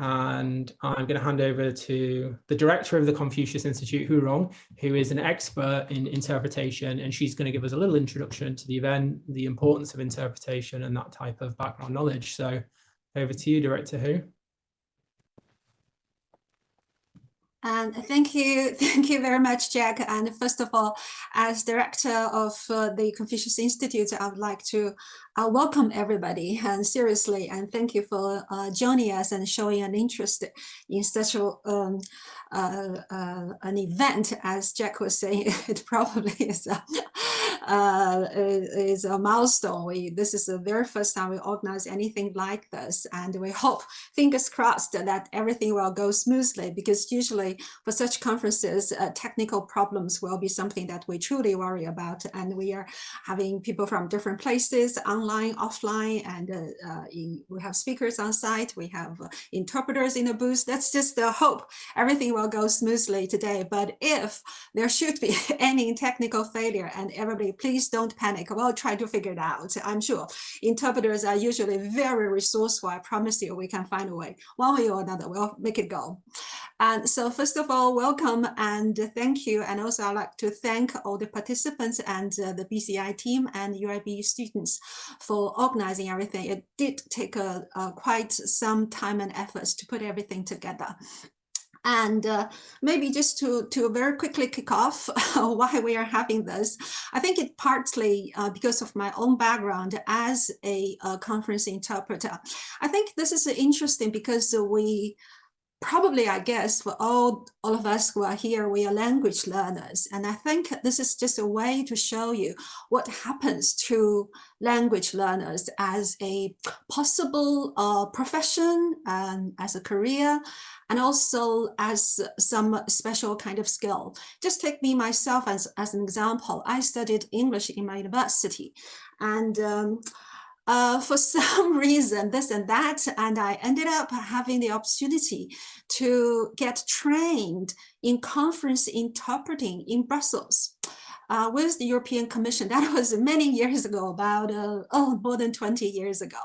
and I'm going to hand over to the director of the Confucius Institute, Hu Rong, who is an expert in interpretation, and she's going to give us a little introduction to the event, the importance of interpretation, and that type of background knowledge. So over to you, Director Hu. And thank you very much, Jack. And first of all, as director of the Confucius Institute, I would like to welcome everybody, and seriously, and thank you for joining us and showing an interest in such an event. As Jack was saying, it probably is a milestone. This is the very first time we organize anything like this, and we hope, fingers crossed, that everything will go smoothly, because usually for such conferences, technical problems will be something that we truly worry about, and we are having people from different places, online, offline, and we have speakers on site, we have interpreters in the booth. That's just the hope everything will go smoothly today. But if there should be any technical failure, and everybody, please don't panic, we'll try to figure it out. I'm sure interpreters are usually very resourceful. I promise you we can find a way, one way or another, we'll make it go. And so first of all, welcome and thank you. And also I'd like to thank all the participants and the BCI team and UIBE students for organizing everything. It did take quite some time and efforts to put everything together. And maybe just to very quickly kick off why we are having this, I think it partly because of my own background as a conference interpreter. I think this is interesting because we probably, I guess, for all of us who are here, we are language learners. And I think this is just a way to show you what happens to language learners as a possible profession and as a career, and also as some special kind of skill. Just take me myself as an example. I studied English in my university, and for some reason, this and that, and I ended up having the opportunity to get trained in conference interpreting in Brussels with the European Commission. That was many years ago, about more than 20 years ago.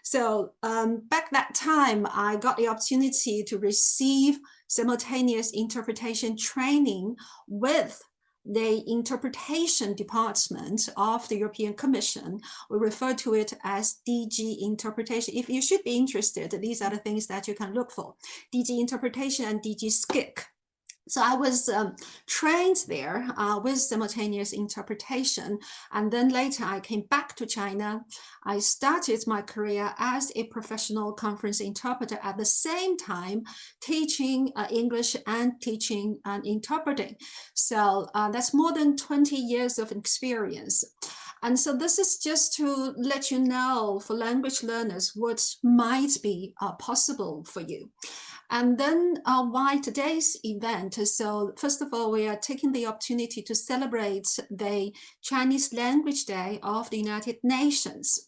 So back that time, I got the opportunity to receive simultaneous interpretation training with the interpretation department of the European Commission. We refer to it as DG interpretation. If you should be interested, these are the things that you can look for: DG interpretation and DG SCIC. So I was trained there with simultaneous interpretation. And then later I came back to China. I started my career as a professional conference interpreter, at the same time teaching English and teaching and interpreting. So that's more than 20 years of experience. And so this is just to let you know, for language learners, what might be possible for you. And then why today's event? So first of all, we are taking the opportunity to celebrate the Chinese Language Day of the United Nations.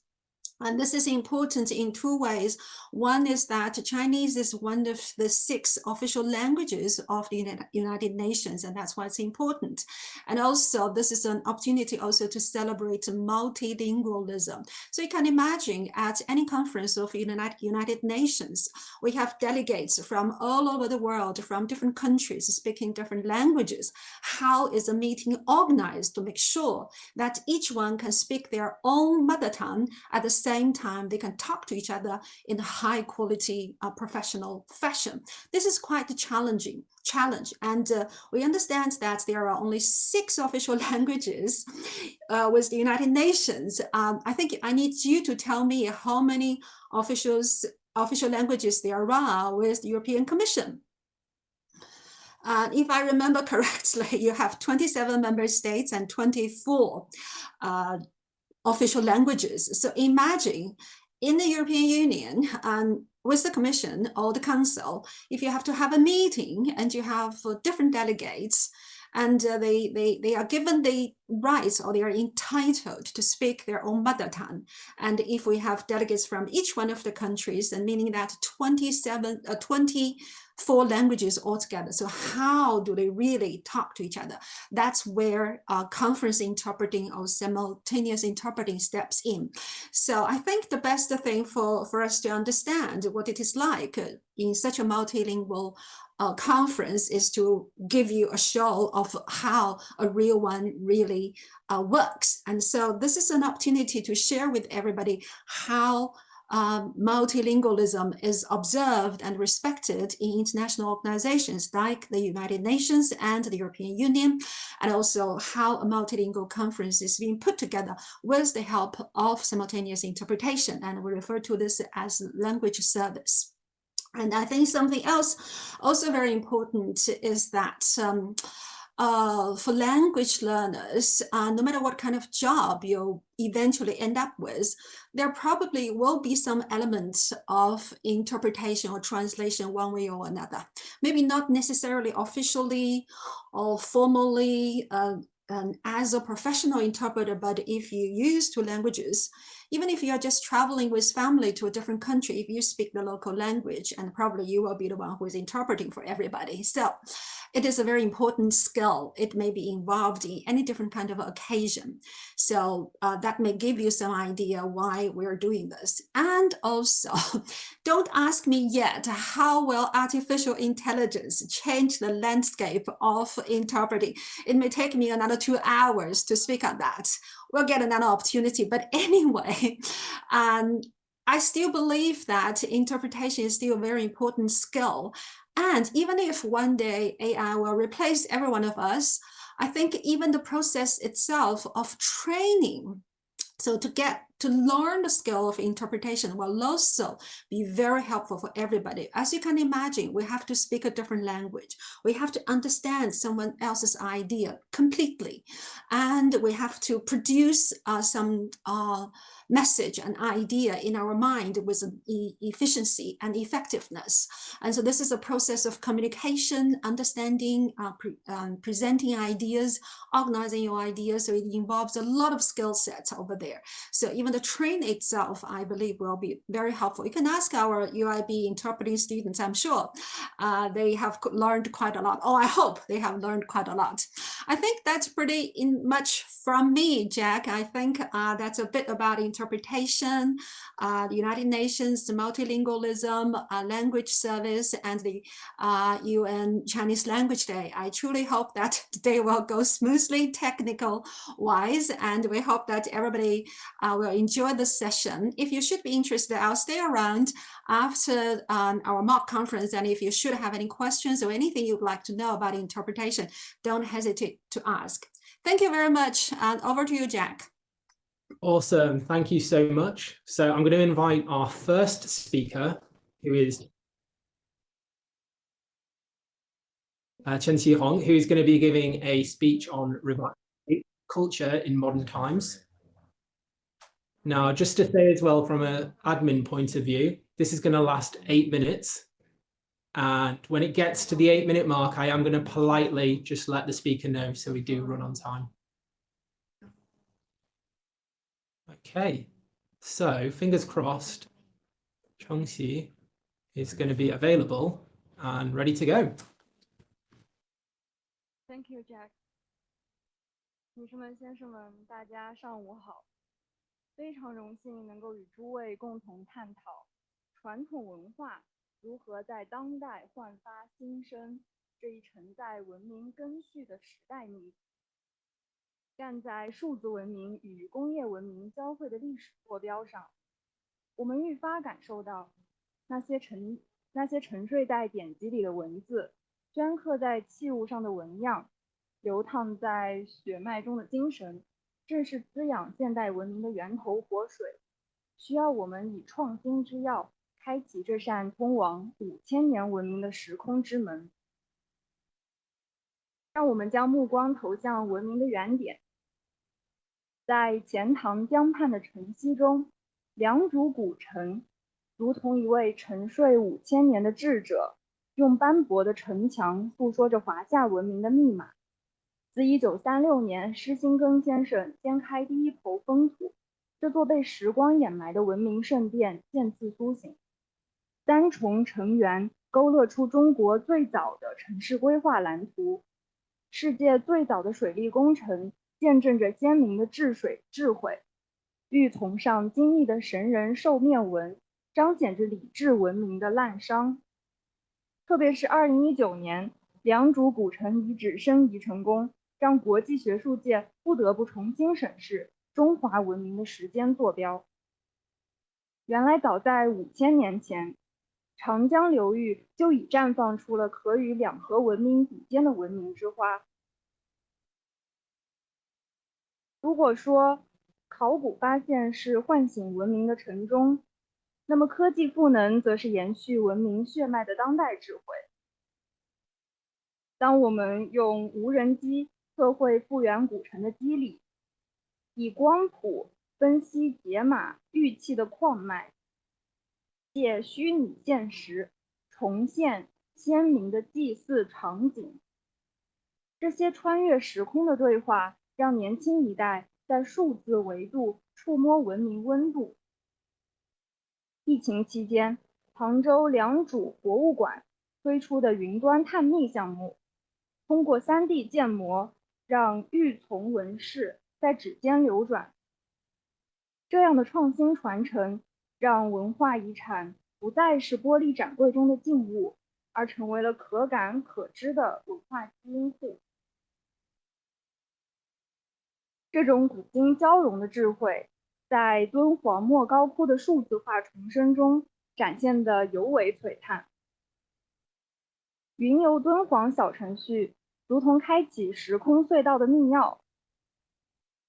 And this is important in two ways. One is that Chinese is one of the 6 official languages of the United Nations, and that's why it's important. And also, this is an opportunity also to celebrate multilingualism. So you can imagine at any conference of the United Nations, we have delegates from all over the world, from different countries, speaking different languages. How is a meeting organized to make sure that each one can speak their own mother tongue at the same time they can talk to each other in a high quality professional fashion? This is quite a challenge, and we understand that there are only 6 official languages with the United Nations. I think I need you to tell me how many official languages there are with the European Commission. If I remember correctly, you have 27 member states and 24 official languages. So imagine in the European Union with the Commission or the Council, if you have to have a meeting and you have different delegates, and they are given the rights or they are entitled to speak their own mother tongue. And if we have delegates from each one of the countries, and meaning that 24 languages altogether. So how do they really talk to each other? That's where conference interpreting or simultaneous interpreting steps in. So I think the best thing for us to understand what it is like in such a multilingual conference is to give you a show of how a real one really works. And so this is an opportunity to share with everybody how multilingualism is observed and respected in international organizations like the United Nations and the European Union, and also how a multilingual conference is being put together with the help of simultaneous interpretation. And we refer to this as language service. And I think something else also very important is that for language learners, no matter what kind of job you'll eventually end up with, there probably will be some elements of interpretation or translation one way or another. Maybe not necessarily officially or formally as a professional interpreter, but if you use two languages, even if you're just traveling with family to a different country, if you speak the local language, and probably you will be the one who is interpreting for everybody. So it is a very important skill. It may be involved in any different kind of occasion. So that may give you some idea why we're doing this. And also, don't ask me yet how will artificial intelligence change the landscape of interpreting. It may take me another 2 hours to speak on that. We'll get another opportunity. But anyway, I still believe that interpretation is still a very important skill. And even if one day AI will replace every one of us, I think even the process itself of training, so to learn the skill of interpretation will also be very helpful for everybody. As you can imagine, we have to speak a different language. We have to understand someone else's idea completely. And we have to produce some message and idea in our mind with efficiency and effectiveness. And so this is a process of communication, understanding, presenting ideas, organizing your ideas. So it involves a lot of skill sets over there. So even the train itself, I believe, will be very helpful. You can ask our UIB interpreting students, I'm sure they have learned quite a lot. Oh, I hope they have learned quite a lot. I think that's pretty much from me, Jack. I think that's a bit about interpretation, the United Nations, the multilingualism, language service, and the UN Chinese Language Day. I truly hope that today will go smoothly, technical-wise, and we hope that everybody will enjoy the session. If you should be interested, I'll stay around after our mock conference, and if you should have any questions or anything you'd like to know about interpretation, don't hesitate to ask. Thank you very much, and over to you, Jack. Awesome, thank you so much. So I'm going to invite our first speaker, who is Chen Xihong, who is going to be giving a speech on culture in modern times. Now, just to say as well, from an admin point of view, this is going to last 8 minutes. And when it gets to the 8-minute mark, I am going to politely just let the speaker know so we do run on time. Okay, so fingers crossed, Chongxi is going to be available and ready to go. Thank you, Jack. 女士们、先生们，大家上午好！非常荣幸能够与诸位共同探讨传统文化如何在当代焕发新生这一承载文明根绪的时代里，站在数字文明与工业文明交汇的历史坐标上，我们愈发感受到那些沉睡在典籍里的文字，镌刻在器物上的纹样，流淌在血脉中的精神，正是滋养现代文明的源头活水，需要我们以创新之药开启这扇通往5000年文明的时空之门。让我们将目光投向文明的原点。在钱塘江畔的晨曦中，良渚古城如同一位沉睡5000年的智者，用斑驳的城墙诉说着华夏文明的密码。自1936年施辛根先生掀开第一抔封土，这座被时光掩埋的文明圣殿渐次苏醒。三重城垣勾勒出中国最早的城市规划蓝图，世界最早的水利工程见证着先民的治水智慧。玉琮上精密的神人兽面纹，彰显着礼制文明的滥觞。特别是2019年，良渚古城遗址申遗成功，让国际学术界不得不重新审视中华文明的时间坐标。原来早在5000年前，长江流域就已绽放出了可与两河文明比肩的文明之花。如果说考古发现是唤醒文明的晨钟，那么科技赋能则是延续文明血脉的当代智慧。当我们用无人机测绘复原古城的肌理，以光谱分析解码玉器的矿脉，借虚拟现实重现鲜明的祭祀场景，这些穿越时空的对话，让年轻一代在数字维度触摸文明温度。疫情期间，杭州良渚博物馆推出的云端探秘项目，通过3D 建模，让玉琮纹饰在指尖流转。这样的创新传承，让文化遗产不再是玻璃展柜中的静物，而成为了可感可知的文化基因库。这种古今交融的智慧，在敦煌莫高窟的数字化重生中展现得尤为璀璨。云游敦煌小程序如同开启时空隧道的密钥，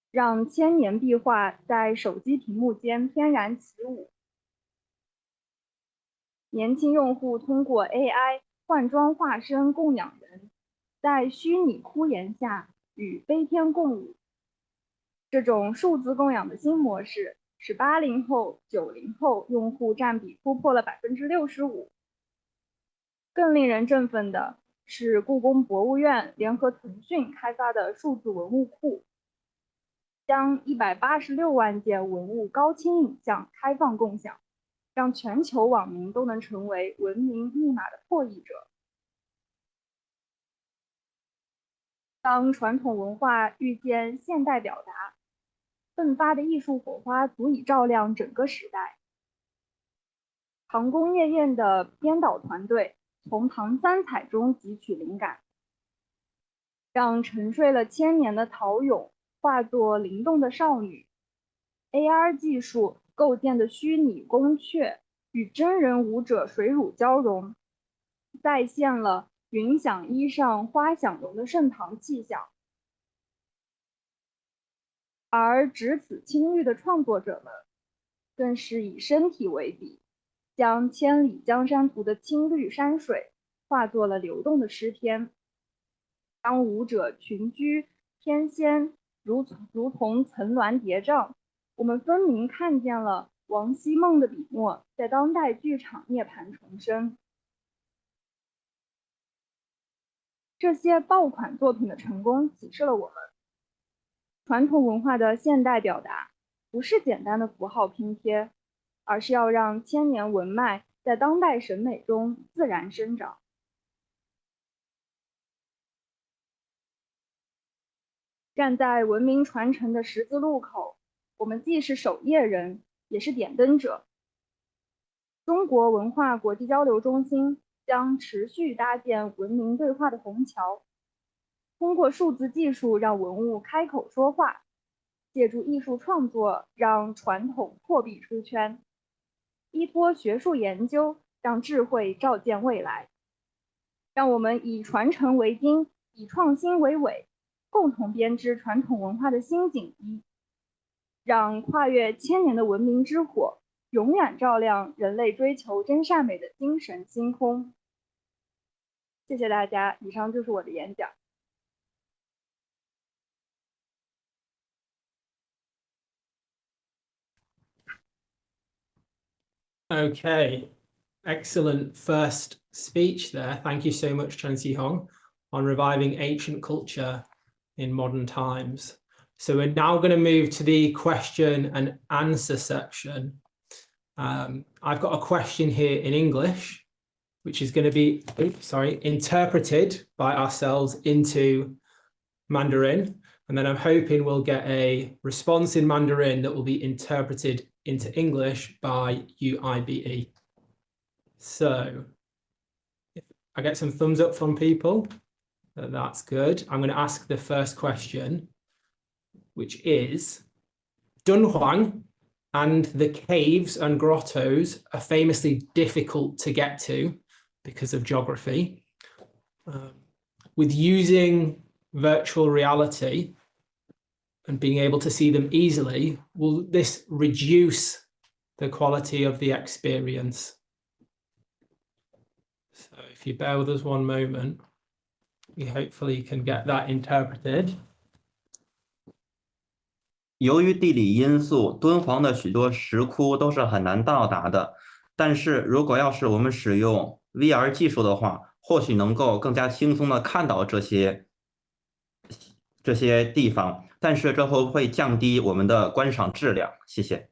让千年壁画在手机屏幕间翩然起舞。年轻用户通过 AI 换装化身供养人，在虚拟窟檐下与飞天共舞。这种数字供养的新模式，使80后、90后用户占比突破了65%。更令人振奋的是，故宫博物院联合腾讯开发的数字文物库，将186万件文物高清影像开放共享，让全球网民都能成为文明密码的破译者。当传统文化遇见现代表达，迸发的艺术火花足以照亮整个时代。唐宫夜宴的编导团队从唐三彩中汲取灵感，让沉睡了1000年的陶俑化作灵动的少女。AR 技术构建的虚拟宫阙与真人舞者水乳交融，再现了云想衣裳花想容的盛唐气象。而只此青玉的创作者们，更是以身体为笔，将千里江山图的青绿山水化作了流动的诗篇。当舞者群居天仙，如同层峦叠嶂，我们分明看见了王希孟的笔墨在当代剧场涅槃重生。这些爆款作品的成功启示了我们，传统文化的现代表达不是简单的符号拼贴，而是要让千年文脉在当代审美中自然生长。站在文明传承的十字路口，我们既是守夜人，也是点灯者。中国文化国际交流中心将持续搭建文明对话的虹桥，通过数字技术让文物开口说话，借助艺术创作让传统破壁出圈，依托学术研究让智慧照见未来。让我们以传承为经，以创新为纬，共同编织传统文化的新锦衣，让跨越1000年的文明之火永远照亮人类追求真善美的精神星空。谢谢大家，以上就是我的演讲。Okay, excellent first speech there. Thank you so much, Chen Xihong, on reviving ancient culture in modern times. So we're now going to move to the question and answer section. I've got a question here in English, which is going to be, interpreted by ourselves into Mandarin. And then I'm hoping we'll get a response in Mandarin that will be interpreted into English by UIBE. So if I get some thumbs up from people, that's good. I'm going to ask the first question, which is, Dunhuang and the caves and grottos are famously difficult to get to because of geography. With using virtual reality and being able to see them easily, will this reduce the quality of the experience? So if you bear with us one moment, we hopefully can get that interpreted. 由于地理因素，敦煌的许多石窟都是很难到达的。但是如果要是我们使用 VR 技术的话，或许能够更加轻松的看到这些地方。但是这会不会降低我们的观赏质量？谢谢。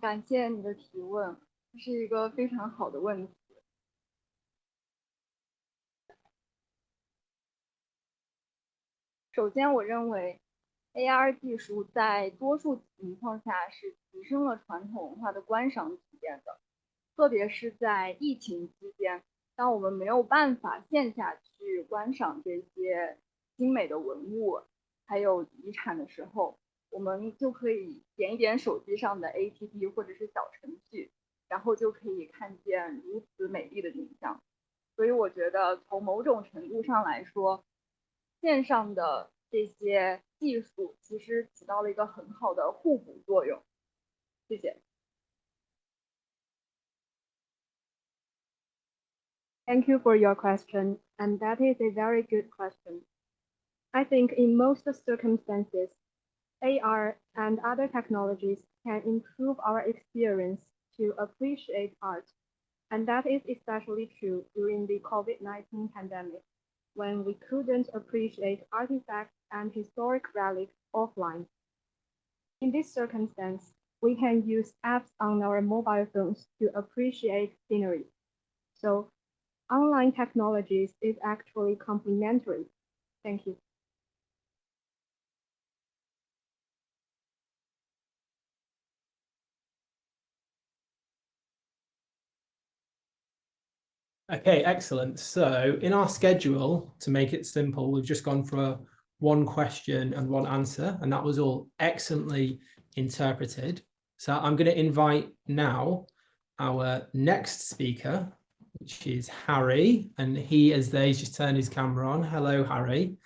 感谢你的提问，这是一个非常好的问题。首先，我认为 AR 技术在多数情况下是提升了传统文化的观赏体验的，特别是在疫情期间，当我们没有办法线下去观赏这些精美的文物还有遗产的时候，我们就可以点一点手机上的 APP 或者是小程序，然后就可以看见如此美丽的景象。所以我觉得从某种程度上来说，线上的这些技术其实起到了一个很好的互补作用。谢谢。Thank you for your question, and that is a very good question. I think in most circumstances, AR and other technologies can improve our experience to appreciate art, and that is especially true during the COVID-19 pandemic, when we couldn't appreciate artifacts and historic relics offline. In this circumstance, we can use apps on our mobile phones to appreciate scenery. So online technologies is actually complementary. Thank you. Okay, excellent. So in our schedule, to make it simple, we've just gone for one question and one answer, and that was all excellently interpreted. So I'm going to invite now our next speaker, which is Harry, and he's just turned his camera on. Hello, Harry.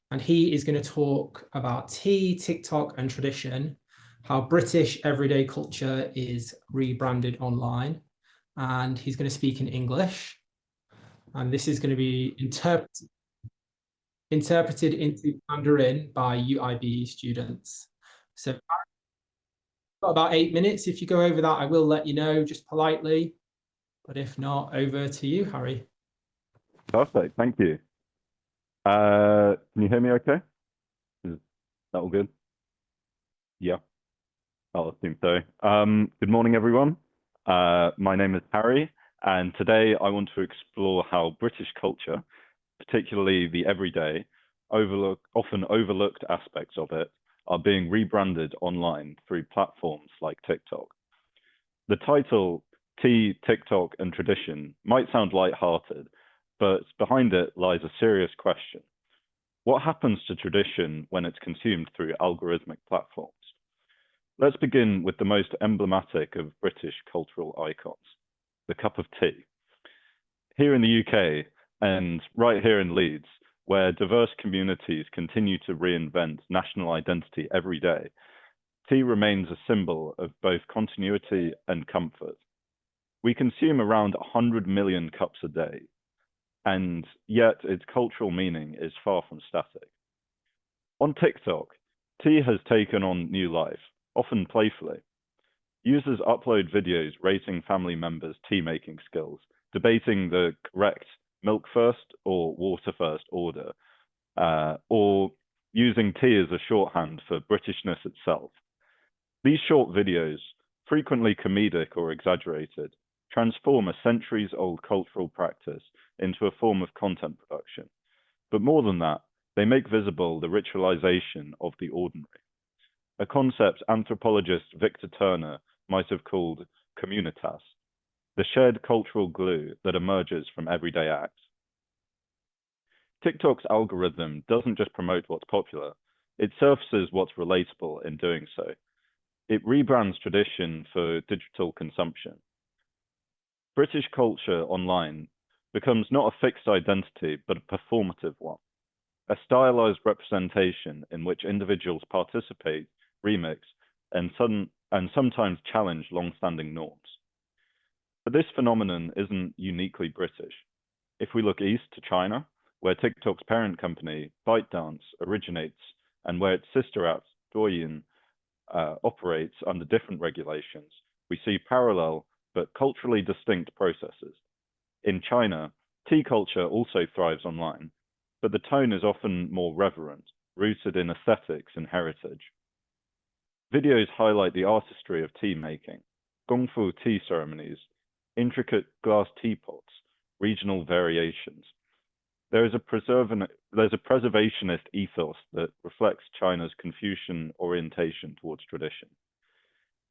And he is going to talk about tea, TikTok, and tradition, how British everyday culture is rebranded online. And he's going to speak in English. And this is going to be interpreted into Mandarin by UIBE students. So got about 8 minutes. If you go over that, I will let you know just politely. But if not, over to you, Harry. Perfect. Thank you. Can you hear me okay? Is that all good? Yeah, I'll assume so. Good morning, everyone. My name is Harry, and today I want to explore how British culture, particularly the everyday, often overlooked aspects of it, are being rebranded online through platforms like TikTok. The title, Tea, TikTok, and Tradition, might sound light-hearted, but behind it lies a serious question. What happens to tradition when it's consumed through algorithmic platforms? Let's begin with the most emblematic of British cultural icons, the cup of tea. Here in the UK, and right here in Leeds, where diverse communities continue to reinvent national identity every day, tea remains a symbol of both continuity and comfort. We consume around 100 million cups a day, and yet its cultural meaning is far from static. On TikTok, tea has taken on new life, often playfully. Users upload videos rating family members' tea-making skills, debating the correct milk first or water first order, or using tea as a shorthand for Britishness itself. These short videos, frequently comedic or exaggerated, transform a centuries-old cultural practice into a form of content production. But more than that, they make visible the ritualization of the ordinary, a concept anthropologist Victor Turner might have called communitas, the shared cultural glue that emerges from everyday acts. TikTok's algorithm doesn't just promote what's popular, it surfaces what's relatable in doing so. It rebrands tradition for digital consumption. British culture online becomes not a fixed identity, but a performative one, a stylized representation in which individuals participate, remix, and sometimes challenge long-standing norms. But this phenomenon isn't uniquely British. If we look east to China, where TikTok's parent company, ByteDance, originates, and where its sister app, Douyin, operates under different regulations, we see parallel but culturally distinct processes. In China, tea culture also thrives online, but the tone is often more reverent, rooted in aesthetics and heritage. Videos highlight the artistry of tea making, gongfu tea ceremonies, intricate glass teapots, regional variations. There's a preservationist ethos that reflects China's Confucian orientation towards tradition.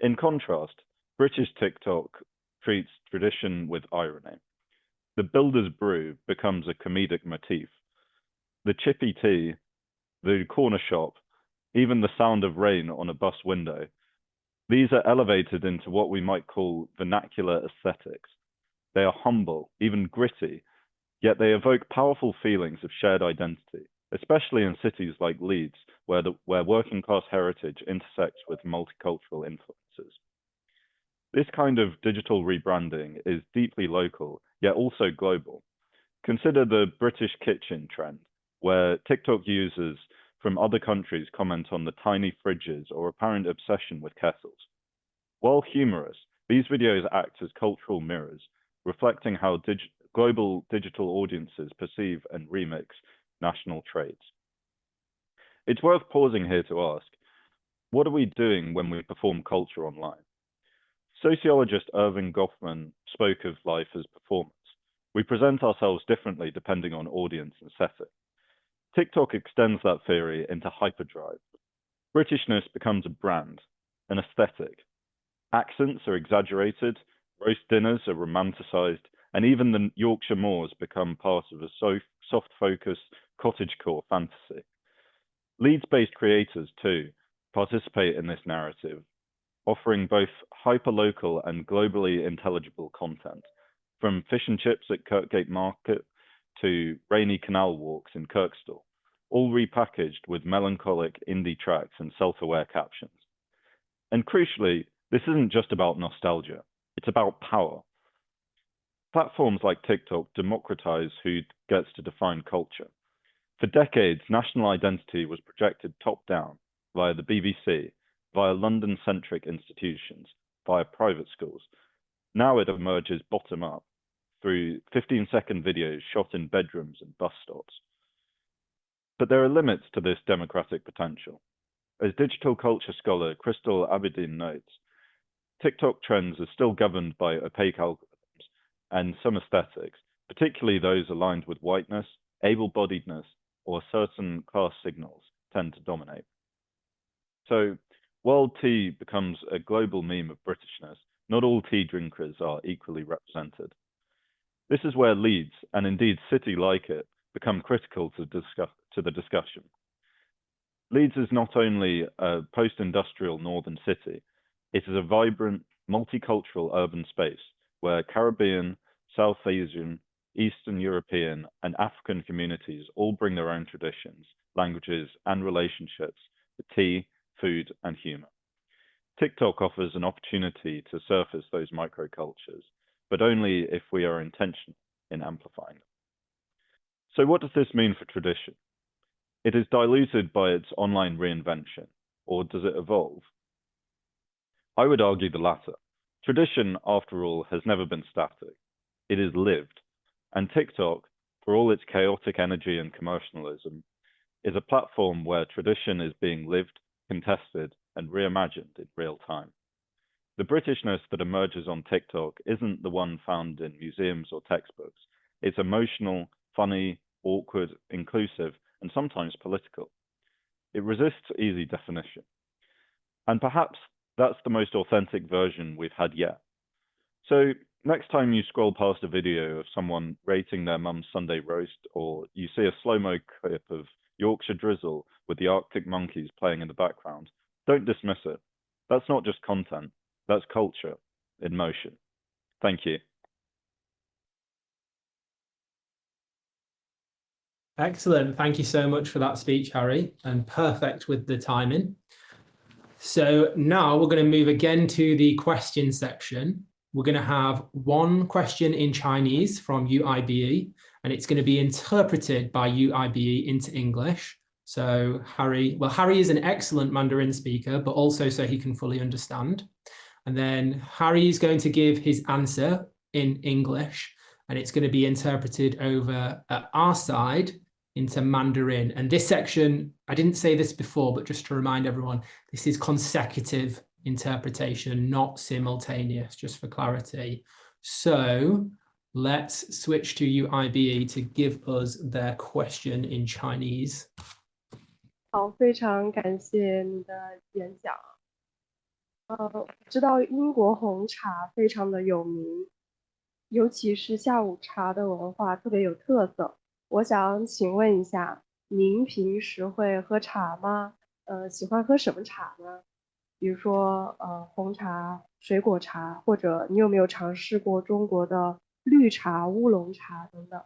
In contrast, British TikTok treats tradition with irony. The builder's brew becomes a comedic motif. The chippy tea, the corner shop, even the sound of rain on a bus window, these are elevated into what we might call vernacular aesthetics. They are humble, even gritty, yet they evoke powerful feelings of shared identity, especially in cities like Leeds, where working class heritage intersects with multicultural influences. This kind of digital rebranding is deeply local, yet also global. Consider the British kitchen trend, where TikTok users from other countries comment on the tiny fridges or apparent obsession with kettles. While humorous, these videos act as cultural mirrors, reflecting how global digital audiences perceive and remix national traits. It's worth pausing here to ask, what are we doing when we perform culture online? Sociologist Irving Goffman spoke of life as performance. We present ourselves differently depending on audience and setting. TikTok extends that theory into hyperdrive. Britishness becomes a brand, an aesthetic. Accents are exaggerated, roast dinners are romanticized, and even the Yorkshire moors become part of a soft-focused cottagecore fantasy. Leeds-based creators, too, participate in this narrative, offering both hyperlocal and globally intelligible content, from fish and chips at Kirkgate Market to rainy canal walks in Kirkstall, all repackaged with melancholic indie tracks and self-aware captions. And crucially, this isn't just about nostalgia, it's about power. Platforms like TikTok democratize who gets to define culture. For decades, national identity was projected top-down via the BBC, via London-centric institutions, via private schools. Now it emerges bottom-up, through 15-second videos shot in bedrooms and bus stops. But there are limits to this democratic potential. As digital culture scholar Crystal Abedin notes, TikTok trends are still governed by opaque algorithms and some aesthetics, particularly those aligned with whiteness, able-bodiedness, or certain class signals tend to dominate. So, while tea becomes a global meme of Britishness, not all tea drinkers are equally represented. This is where Leeds, and indeed city like it, become critical to the discussion. Leeds is not only a post-industrial northern city, it is a vibrant, multicultural urban space where Caribbean, South Asian, Eastern European, and African communities all bring their own traditions, languages, and relationships to tea, food, and humor. TikTok offers an opportunity to surface those microcultures, but only if we are intentional in amplifying them. So what does this mean for tradition? it is diluted by its online reinvention, or does it evolve? I would argue the latter. Tradition, after all, has never been static. It is lived, and TikTok, for all its chaotic energy and commercialism, is a platform where tradition is being lived, contested, and reimagined in real time. The Britishness that emerges on TikTok isn't the one found in museums or textbooks. It's emotional, funny, awkward, inclusive, and sometimes political. It resists easy definition. And perhaps that's the most authentic version we've had yet. So next time you scroll past a video of someone rating their mum's Sunday roast, or you see a slow-mo clip of Yorkshire drizzle with the Arctic monkeys playing in the background, don't dismiss it. That's not just content, that's culture in motion. Thank you. Excellent. Thank you so much for that speech, Harry, and perfect with the timing. So now we're going to move again to the question section. We're going to have one question in Chinese from UIBE, and it's going to be interpreted by UIBE into English. So Harry is an excellent Mandarin speaker, but also so he can fully understand. And then Harry is going to give his answer in English, and it's going to be interpreted over at our side into Mandarin. And this section, I didn't say this before, but just to remind everyone, this is consecutive interpretation, not simultaneous, just for clarity. So let's switch to UIBE to give us their question in Chinese. 好，非常感谢你的演讲。我知道英国红茶非常的有名，尤其是下午茶的文化特别有特色。我想请问一下，您平时会喝茶吗？喜欢喝什么茶呢？比如说红茶、水果茶，或者你有没有尝试过中国的绿茶、乌龙茶等等？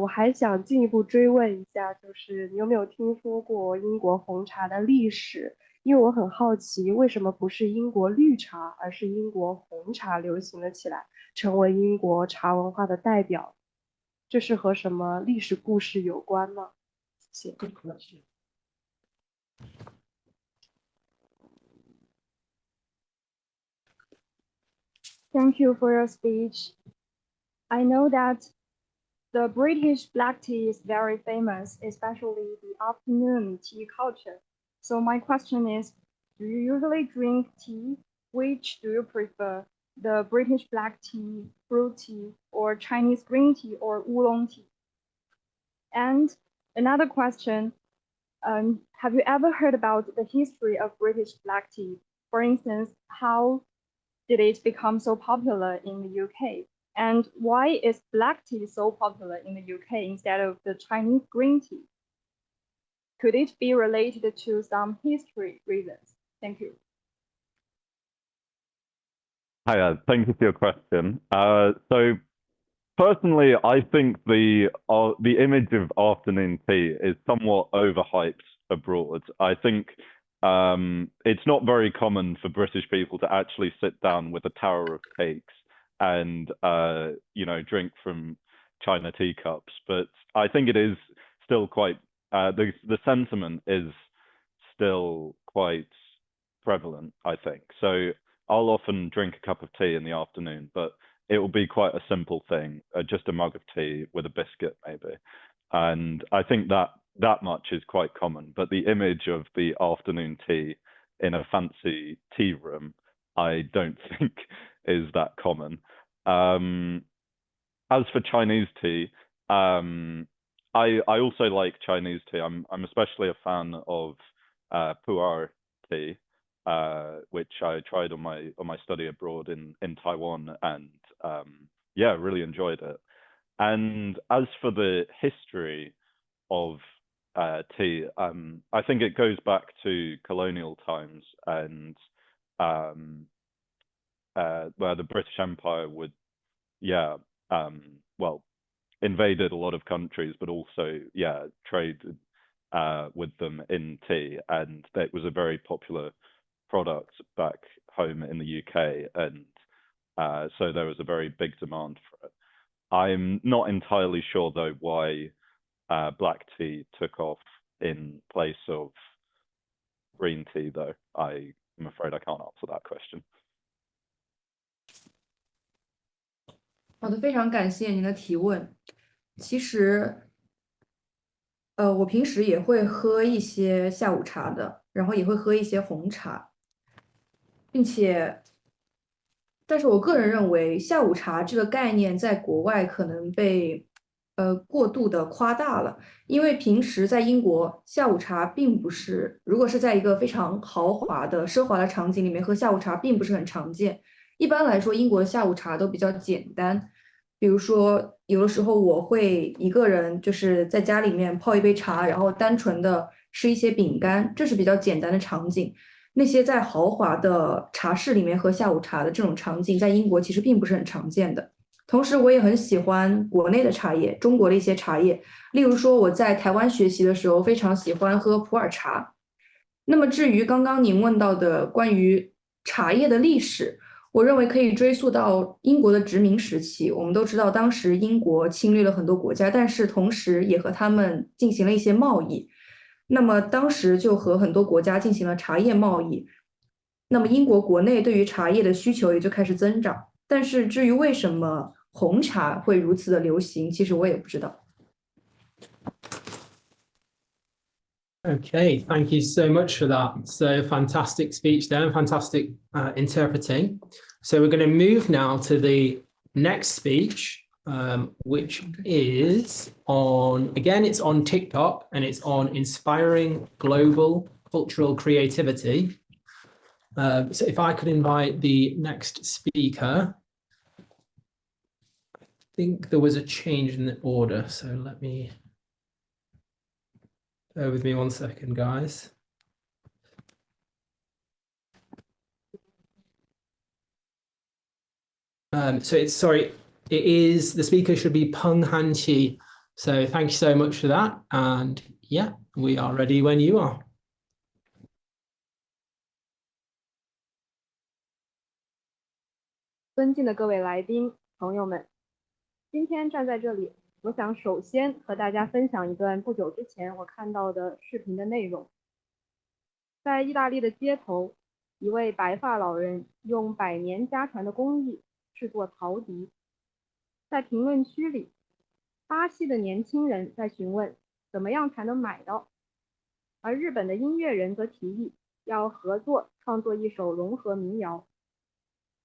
我还想进一步追问一下，就是你有没有听说过英国红茶的历史？因为我很好奇，为什么不是英国绿茶，而是英国红茶流行了起来，成为英国茶文化的代表？这是和什么历史故事有关吗？谢谢。Good question. Thank you for your speech. I know that the British black tea is very famous, especially the afternoon tea culture. So my question is, do you usually drink tea? Which do you prefer, the British black tea, fruit tea, or Chinese green tea, or oolong tea? And another question, have you ever heard about the history of British black tea? For instance, how did it become so popular in the UK? And why is black tea so popular in the UK instead of the Chinese green tea? Could it be related to some history reasons? Thank you. Hi, thank you for your question. So personally, I think the image of afternoon tea is somewhat overhyped abroad. I think it's not very common for British people to actually sit down with a tower of cakes and drink from China teacups. But I think it is still quite the sentiment is still quite prevalent, I think. So I'll often drink a cup of tea in the afternoon, but it will be quite a simple thing, just a mug of tea with a biscuit maybe. And I think that much is quite common, but the image of the afternoon tea in a fancy tea room, I don't think is that common. As for Chinese tea, I also like Chinese tea. I'm especially a fan of pu'er tea, which I tried on my study abroad in Taiwan, and yeah, really enjoyed it. And as for the history of tea, I think it goes back to colonial times, and where the British Empire would, invaded a lot of countries, but also, traded with them in tea, and it was a very popular product back home in the UK, and so there was a very big demand for it. I'm not entirely sure though why black tea took off in place of green tea, though? I'm afraid I can't answer that question. 好的，非常感谢您的提问。其实，我平时也会喝一些下午茶的，然后也会喝一些红茶，并且，但是我个人认为下午茶这个概念在国外可能被过度的夸大了，因为平时在英国下午茶并不是，如果是在一个非常豪华的奢华的场景里面喝下午茶，并不是很常见。一般来说，英国的下午茶都比较简单。比如说，有的时候我会一个人就是在家里面泡一杯茶，然后单纯的吃一些饼干，这是比较简单的场景。那些在豪华的茶室里面喝下午茶的这种场景，在英国其实并不是很常见的。同时，我也很喜欢国内的茶叶，中国的一些茶叶。例如说，我在台湾学习的时候，非常喜欢喝普洱茶。那么，至于刚刚您问到的关于茶叶的历史，我认为可以追溯到英国的殖民时期。我们都知道，当时英国侵略了很多国家，但是同时也和他们进行了一些贸易。那么当时就和很多国家进行了茶叶贸易。那么英国国内对于茶叶的需求也就开始增长。但是至于为什么红茶会如此的流行，其实我也不知道。Okay, thank you so much for that. So fantastic speech there, fantastic interpreting. So we're going to move now to the next speech, which is on, again, it's on TikTok and it's on inspiring global cultural creativity. So if I could invite the next speaker. I think there was a change in the order, so let me... Bear with me 1 second, guys. So it's, sorry, it is, the speaker should be Peng Han-chi. So thank you so much for that. And yeah, we are ready when you are. 尊敬的各位来宾、朋友们，今天站在这里，我想首先和大家分享一段不久之前我看到的视频的内容。在意大利的街头，一位白发老人用100年家传的工艺制作陶笛。在评论区里，巴西的年轻人在询问怎么样才能买到，而日本的音乐人则提议要合作创作一首融合民谣。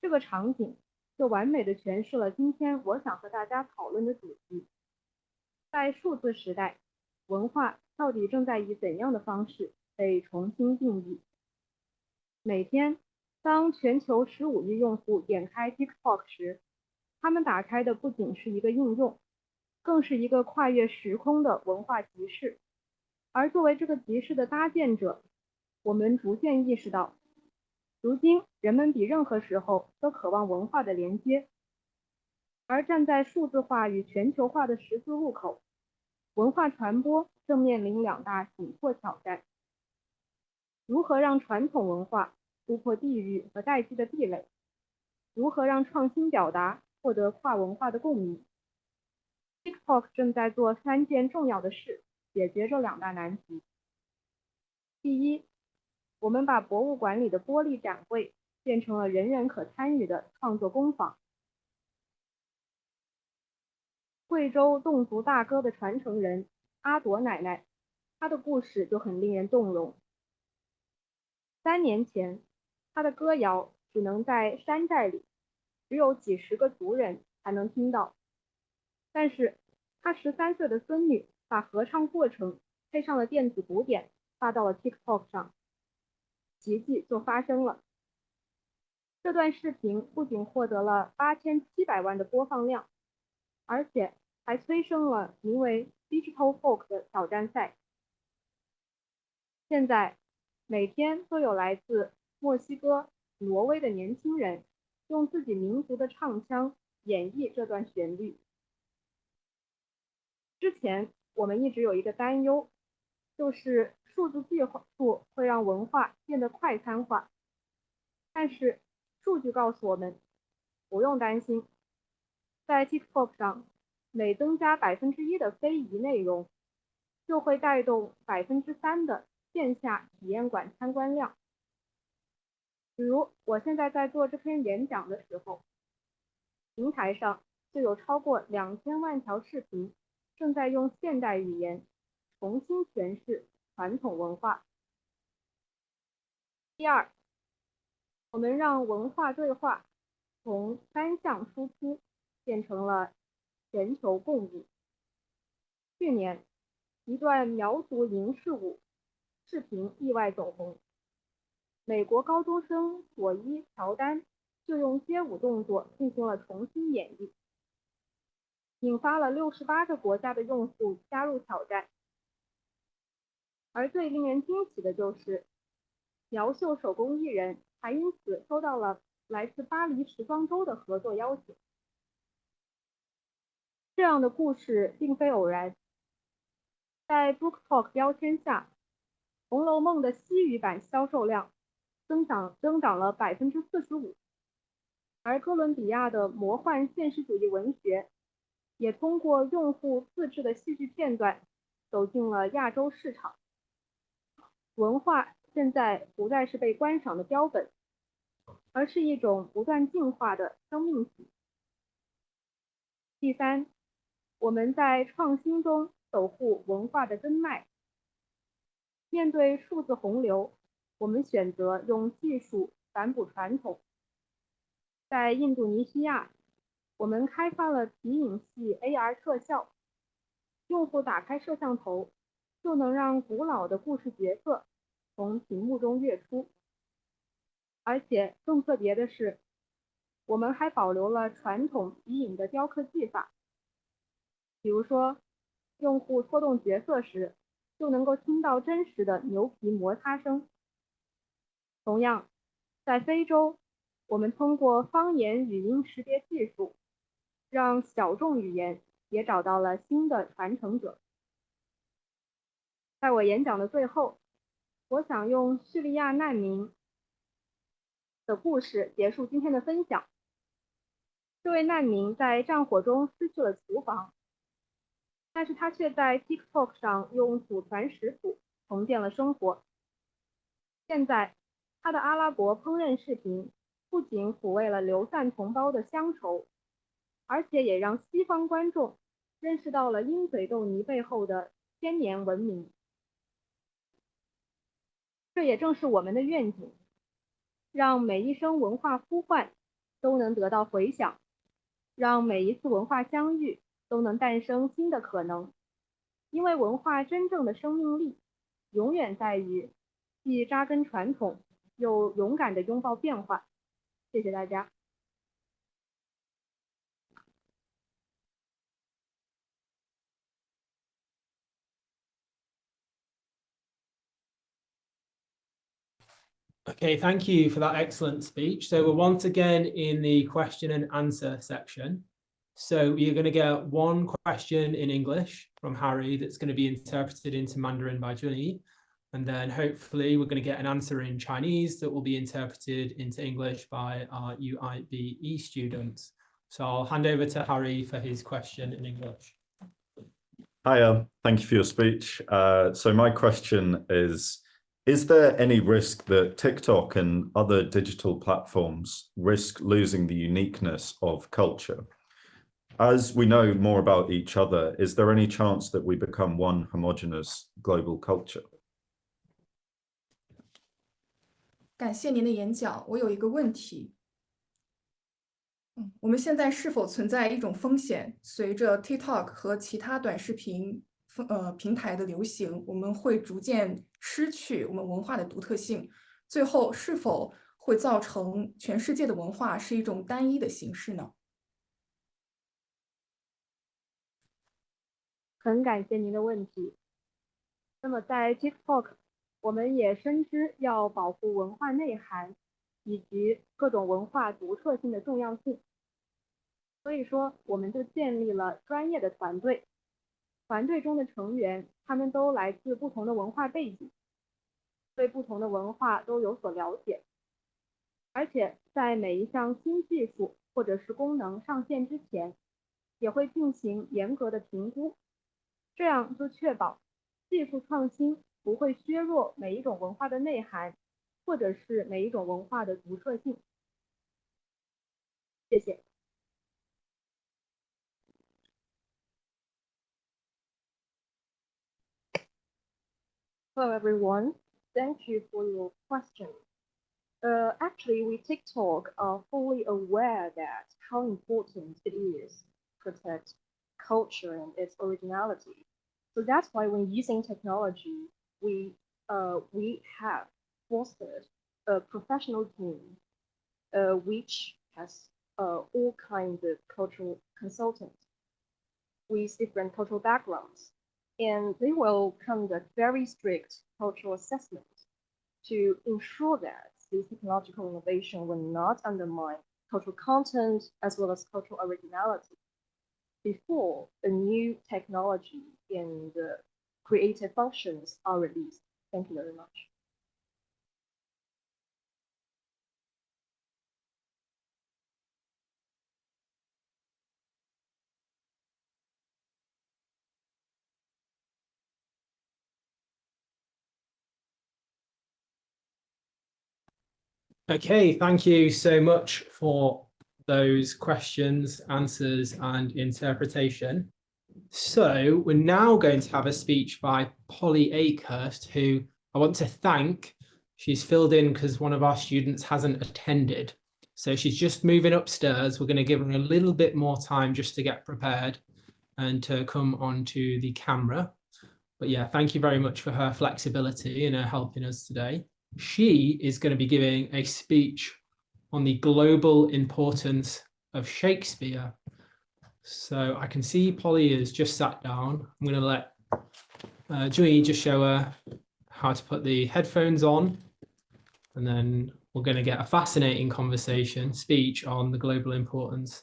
这个场景就完美的诠释了今天我想和大家讨论的主题。在数字时代，文化到底正在以怎样的方式被重新定义？每天，当全球15亿用户点开 TikTok 时，他们打开的不仅是一个应用，更是一个跨越时空的文化集市。而作为这个集市的搭建者，我们逐渐意识到，如今人们比任何时候都渴望文化的连接。而站在数字化与全球化的十字路口，文化传播正面临2大紧迫挑战：如何让传统文化突破地域和代际的壁垒？如何让创新表达获得跨文化的共鸣？ TikTok 正在做3件重要的事，解决这2大难题。第一，我们把博物馆里的玻璃展柜变成了人人可参与的创作工坊。贵州侗族大歌的传承人阿朵奶奶，她的故事就很令人动容。3年前，她的歌谣只能在山寨里，只有几十个族人才能听到。但是，她13岁的孙女把合唱过程配上了电子鼓点，发到了 TikTok 上，奇迹就发生了。这段视频不仅获得了8700万的播放量，而且还催生了名为 Digital Folk 的挑战赛。现在，每天都有来自墨西哥、挪威的年轻人用自己民族的唱腔演绎这段旋律。之前我们一直有一个担忧，就是数字技术会让文化变得快餐化。但是数据告诉我们，不用担心，在 TikTok 上每增加1%的非遗内容，就会带动3%的线下体验馆参观量。比如我现在在做这篇演讲的时候，平台上就有超过2000万条视频正在用现代语言重新诠释传统文化。第二，我们让文化对话从单向输出变成了全球共舞。去年，一段苗族银饰舞视频意外走红，美国高中生佐伊乔丹就用街舞动作进行了重新演绎，引发了68个国家的用户加入挑战。而最令人惊喜的就是，苗绣手工艺人还因此收到了来自巴黎时装周的合作邀请。这样的故事并非偶然，在 Book Talk 标签下，《红楼梦》的西语版销售量增长了45%，而哥伦比亚的魔幻现实主义文学也通过用户自制的戏剧片段走进了亚洲市场。文化现在不再是被观赏的标本，而是一种不断进化的生命体。第三，我们在创新中守护文化的根脉。面对数字洪流，我们选择用技术反哺传统。在印度尼西亚，我们开发了皮影戏 AR 特效，用户打开摄像头就能让古老的故事角色从屏幕中跃出。而且更特别的是，我们还保留了传统皮影的雕刻技法，比如说用户拖动角色时就能够听到真实的牛皮摩擦声。同样，在非洲，我们通过方言语音识别技术，让小众语言也找到了新的传承者。在我演讲的最后，我想用叙利亚难民的故事结束今天的分享。这位难民在战火中失去了厨房，但是他却在 TikTok 上用祖传食谱重建了生活。现在，他的阿拉伯烹饪视频不仅抚慰了流散同胞的乡愁，而且也让西方观众认识到了鹰嘴豆泥背后的千年文明。这也正是我们的愿景，让每一声文化呼唤都能得到回响，让每一次文化相遇都能诞生新的可能。因为文化真正的生命力永远在于既扎根传统又勇敢地拥抱变化。谢谢大家。Okay, thank you for that excellent speech. So we're once again in the question and answer section. So you're going to get one question in English from Harry that's going to be interpreted into Mandarin by Junyi. And then hopefully we're going to get an answer in Chinese that will be interpreted into English by our UIBE students. So I'll hand over to Harry for his question in English. Hi, thank you for your speech. So my question is there any risk that TikTok and other digital platforms risk losing the uniqueness of culture? As we know more about each other, is there any chance that we become one homogeneous global culture? 感谢您的演讲。我有一个问题，我们现在是否存在一种风险，随着 TikTok 和其他短视频平台的流行，我们会逐渐失去我们文化的独特性，最后是否会造成全世界的文化是一种单一的形式呢？很感谢您的问题。那么在 TikTok， 我们也深知要保护文化内涵以及各种文化独特性的重要性，所以说我们就建立了专业的团队，团队中的成员他们都来自不同的文化背景，对不同的文化都有所了解，而且在每一项新技术或者是功能上线之前，也会进行严格的评估，这样就确保技术创新不会削弱每一种文化的内涵，或者是每一种文化的独特性。谢谢。Hello everyone, thank you for your question. Actually, we TikTok are fully aware that how important it is to protect culture and its originality. So that's why when using technology, we have fostered a professional team, which has all kinds of cultural consultants with different cultural backgrounds, and they will conduct very strict cultural assessment to ensure that this technological innovation will not undermine cultural content as well as cultural originality before a new technology and creative functions are released. Thank you very much. Okay, thank you so much for those questions, answers, and interpretation. So we're now going to have a speech by Polly Akehurst, who I want to thank. She's filled in because one of our students hasn't attended. So she's just moving upstairs. We're going to give her a little bit more time just to get prepared and to come onto the camera. But yeah, thank you very much for her flexibility and her helping us today. She is going to be giving a speech on the global importance of Shakespeare. So I can see Polly has just sat down. I'm going to let Joy just show her how to put the headphones on, and then we're going to get a fascinating speech on the global importance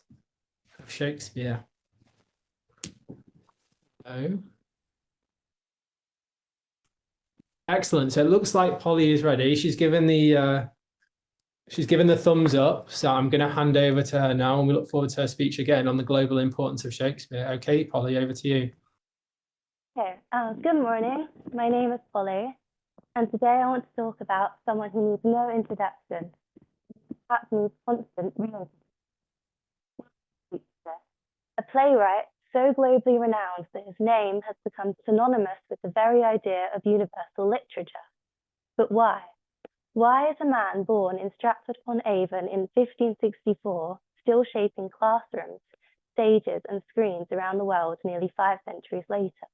of Shakespeare. So, excellent. So it looks like Polly is ready. She's given the thumbs up. So I'm going to hand over to her now, and we look forward to her speech again on the global importance of Shakespeare. Okay, Polly, over to you. Okay, good morning. My name is Polly, and today I want to talk about someone who needs no introduction, perhaps needs constant reintroduction. A playwright so globally renowned that his name has become synonymous with the very idea of universal literature. But why? Why is a man born in Stratford-upon-Avon in 1564 still shaping classrooms, stages, and screens around the world nearly 5 centuries later?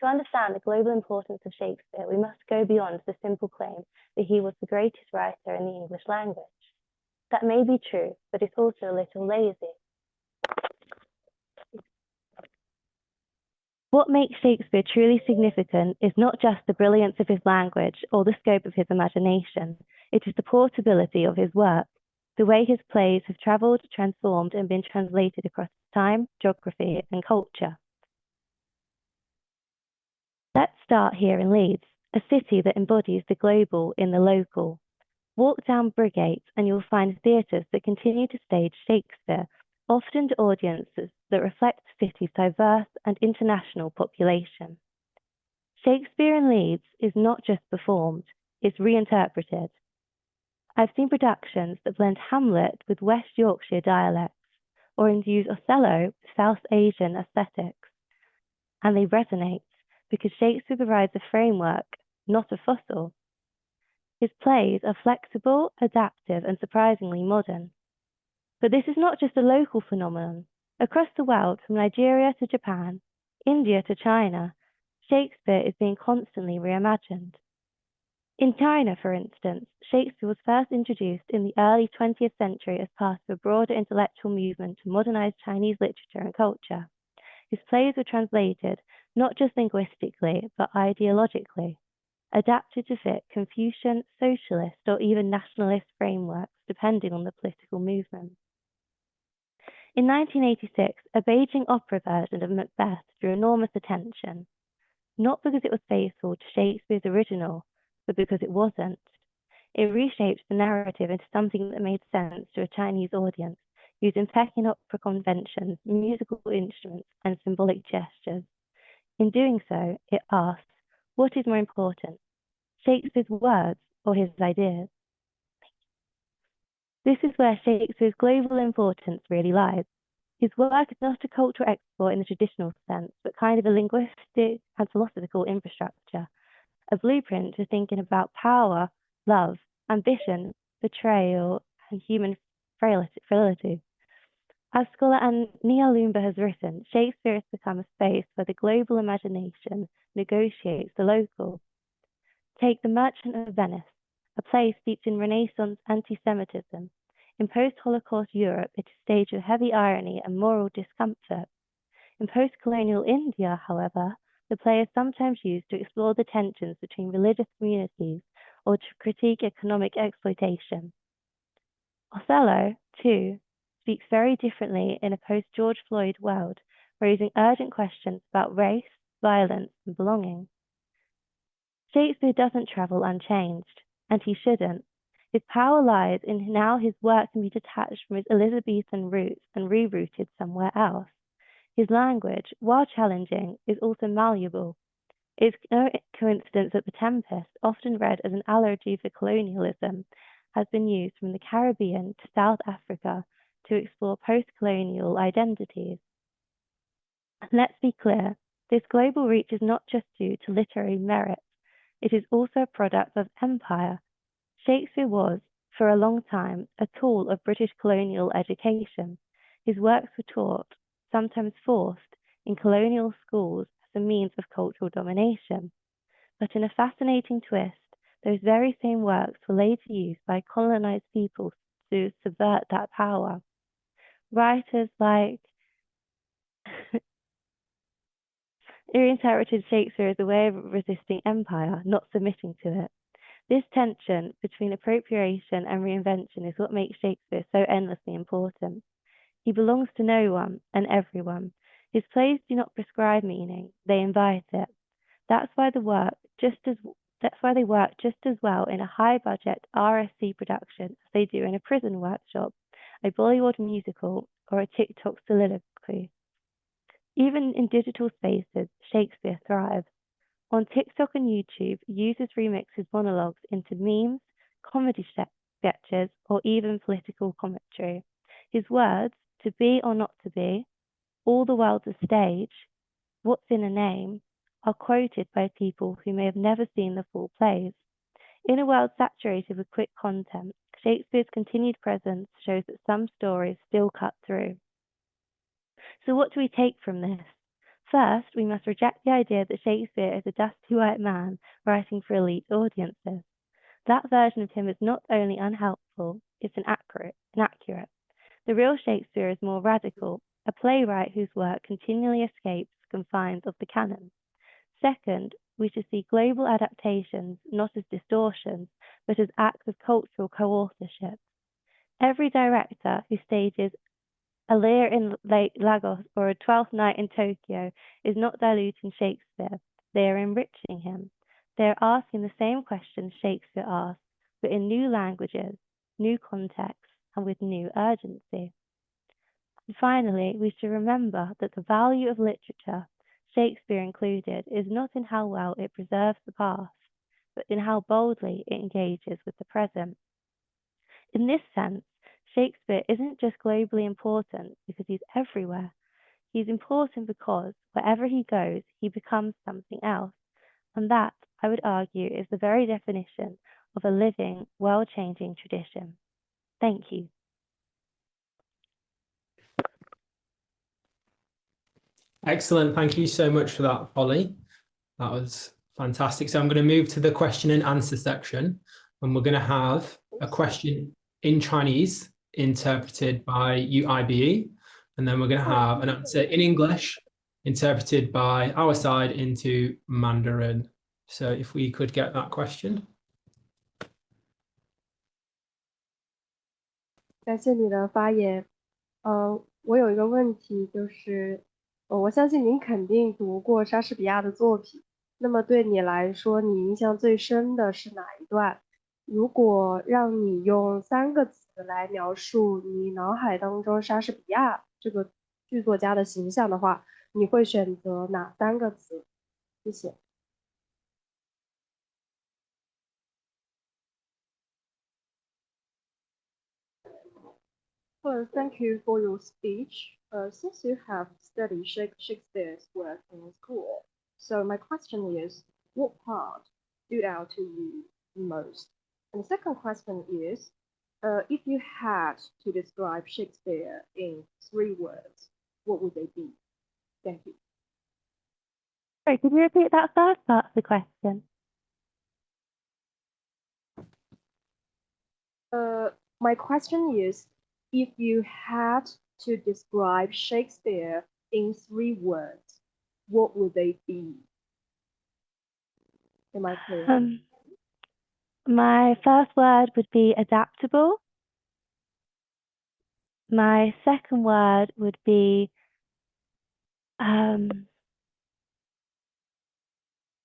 To understand the global importance of Shakespeare, we must go beyond the simple claim that he was the greatest writer in the English language. That may be true, but it's also a little lazy. What makes Shakespeare truly significant is not just the brilliance of his language or the scope of his imagination. It is the portability of his work, the way his plays have travelled, transformed, and been translated across time, geography, and culture. Let's start here in Leeds, a city that embodies the global in the local. Walk down Brigate and you'll find theatres that continue to stage Shakespeare, often to audiences that reflect the city's diverse and international population. Shakespeare in Leeds is not just performed, it's reinterpreted. I've seen productions that blend Hamlet with West Yorkshire dialects, or infuse Othello with South Asian aesthetics. And they resonate because Shakespeare provides a framework, not a fossil. His plays are flexible, adaptive, and surprisingly modern. But this is not just a local phenomenon. Across the world, from Nigeria to Japan, India to China, Shakespeare is being constantly reimagined. In China, for instance, Shakespeare was first introduced in the early 20th century as part of a broader intellectual movement to modernize Chinese literature and culture. His plays were translated not just linguistically, but ideologically, adapted to fit Confucian, socialist, or even nationalist frameworks, depending on the political movement. In 1986, a Beijing opera version of Macbeth drew enormous attention, not because it was faithful to Shakespeare's original, but because it wasn't. It reshaped the narrative into something that made sense to a Chinese audience, using Peking opera conventions, musical instruments, and symbolic gestures. In doing so, it asked, What is more important, Shakespeare's words or his ideas? This is where Shakespeare's global importance really lies. His work is not a cultural export in the traditional sense, but kind of a linguistic and philosophical infrastructure, a blueprint for thinking about power, love, ambition, betrayal, and human frailty. As scholar Nia Lumba has written, Shakespeare has become a space where the global imagination negotiates the local. Take The Merchant of Venice, a play steeped in Renaissance anti-Semitism. In post-Holocaust Europe, it is staged with heavy irony and moral discomfort. In post-colonial India, however, the play is sometimes used to explore the tensions between religious communities or to critique economic exploitation. Othello, too, speaks very differently in a post-George Floyd world, raising urgent questions about race, violence, and belonging. Shakespeare doesn't travel unchanged, and he shouldn't. His power lies in how his work can be detached from his Elizabethan roots and rerouted somewhere else. His language, while challenging, is also malleable. It's no coincidence that The Tempest, often read as an allegory for colonialism, has been used from the Caribbean to South Africa to explore post-colonial identities. And let's be clear, this global reach is not just due to literary merit. It is also a product of empire. Shakespeare was, for a long time, a tool of British colonial education. His works were taught, sometimes forced, in colonial schools as a means of cultural domination. But in a fascinating twist, those very same works were later used by colonized peoples to subvert that power. Writers like reinterpreted Shakespeare as a way of resisting empire, not submitting to it. This tension between appropriation and reinvention is what makes Shakespeare so endlessly important. He belongs to no one and everyone. His plays do not prescribe meaning, they invite it. That's why they work just as well in a high-budget RSC production as they do in a prison workshop, a Bollywood musical, or a TikTok soliloquy. Even in digital spaces, Shakespeare thrives. On TikTok and YouTube, users remix his monologues into memes, comedy sketches, or even political commentary. His words, to be or not to be, all the world's a stage, what's in a name, are quoted by people who may have never seen the full plays. In a world saturated with quick content, Shakespeare's continued presence shows that some stories still cut through. So what do we take from this? First, we must reject the idea that Shakespeare is a dusty white man writing for elite audiences. That version of him is not only unhelpful, it's inaccurate. The real Shakespeare is more radical, a playwright whose work continually escapes the confines of the canon. Second, we should see global adaptations not as distortions, but as acts of cultural co-authorship. Every director who stages a Lear in Lagos or a Twelfth Night in Tokyo is not diluting Shakespeare, they are enriching him. They are asking the same questions Shakespeare asked, but in new languages, new contexts, and with new urgency. And finally, we should remember that the value of literature, Shakespeare included, is not in how well it preserves the past, but in how boldly it engages with the present. In this sense, Shakespeare isn't just globally important because he's everywhere. He's important because wherever he goes, he becomes something else. And that, I would argue, is the very definition of a living, world-changing tradition. Thank you. Excellent. Thank you so much for that, Polly. That was fantastic. So I'm going to move to the question and answer section, and we're going to have a question in Chinese interpreted by UIBE, and then we're going to have an answer in English interpreted by our side into Mandarin. So if we could get that question. 感谢你的发言。我有一个问题，就是我相信您肯定读过莎士比亚的作品，那么对你来说，你印象最深的是哪一段？如果让你用3个词来描述你脑海当中莎士比亚这个剧作家的形象的话，你会选择哪3个词？谢谢。Well, thank you for your speech. Since you have studied Shakespeare's work in school, so my question is, what part stood out to you most? And the second question is, if you had to describe Shakespeare in 3 words, what would they be? Thank you. Sorry, could you repeat that first part of the question? My question is, if you had to describe Shakespeare in 3 words, what would they be? Am I clear? My first word would be adaptable. My second word would be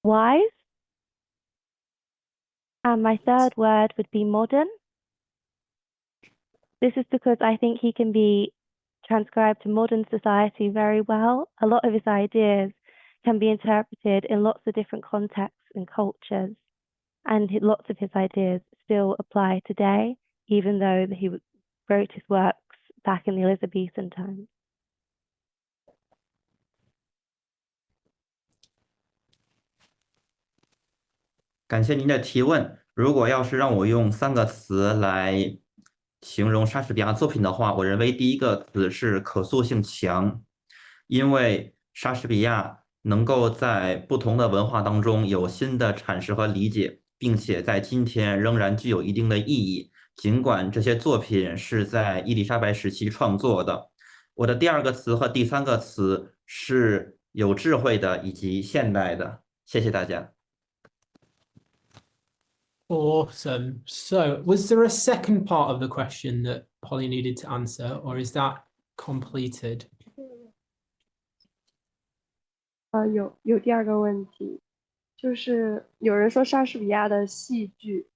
wise. And my third word would be modern. This is because I think he can be transcribed to modern society very well. A lot of his ideas can be interpreted in lots of different contexts and cultures. And lots of his ideas still apply today, even though he wrote his works back in the Elizabethan times. 感谢您的提问。如果要是让我用3个词来形容莎士比亚作品的话，我认为第一个词是可塑性强，因为莎士比亚能够在不同的文化当中有新的阐释和理解，并且在今天仍然具有一定的意义，尽管这些作品是在伊丽莎白时期创作的。我的第2个词和第3个词是有智慧的以及现代的。谢谢大家。Awesome. So, was there a second part of the question that Polly needed to answer, or is that completed? 有第2个问题，就是有人说莎士比亚的戏剧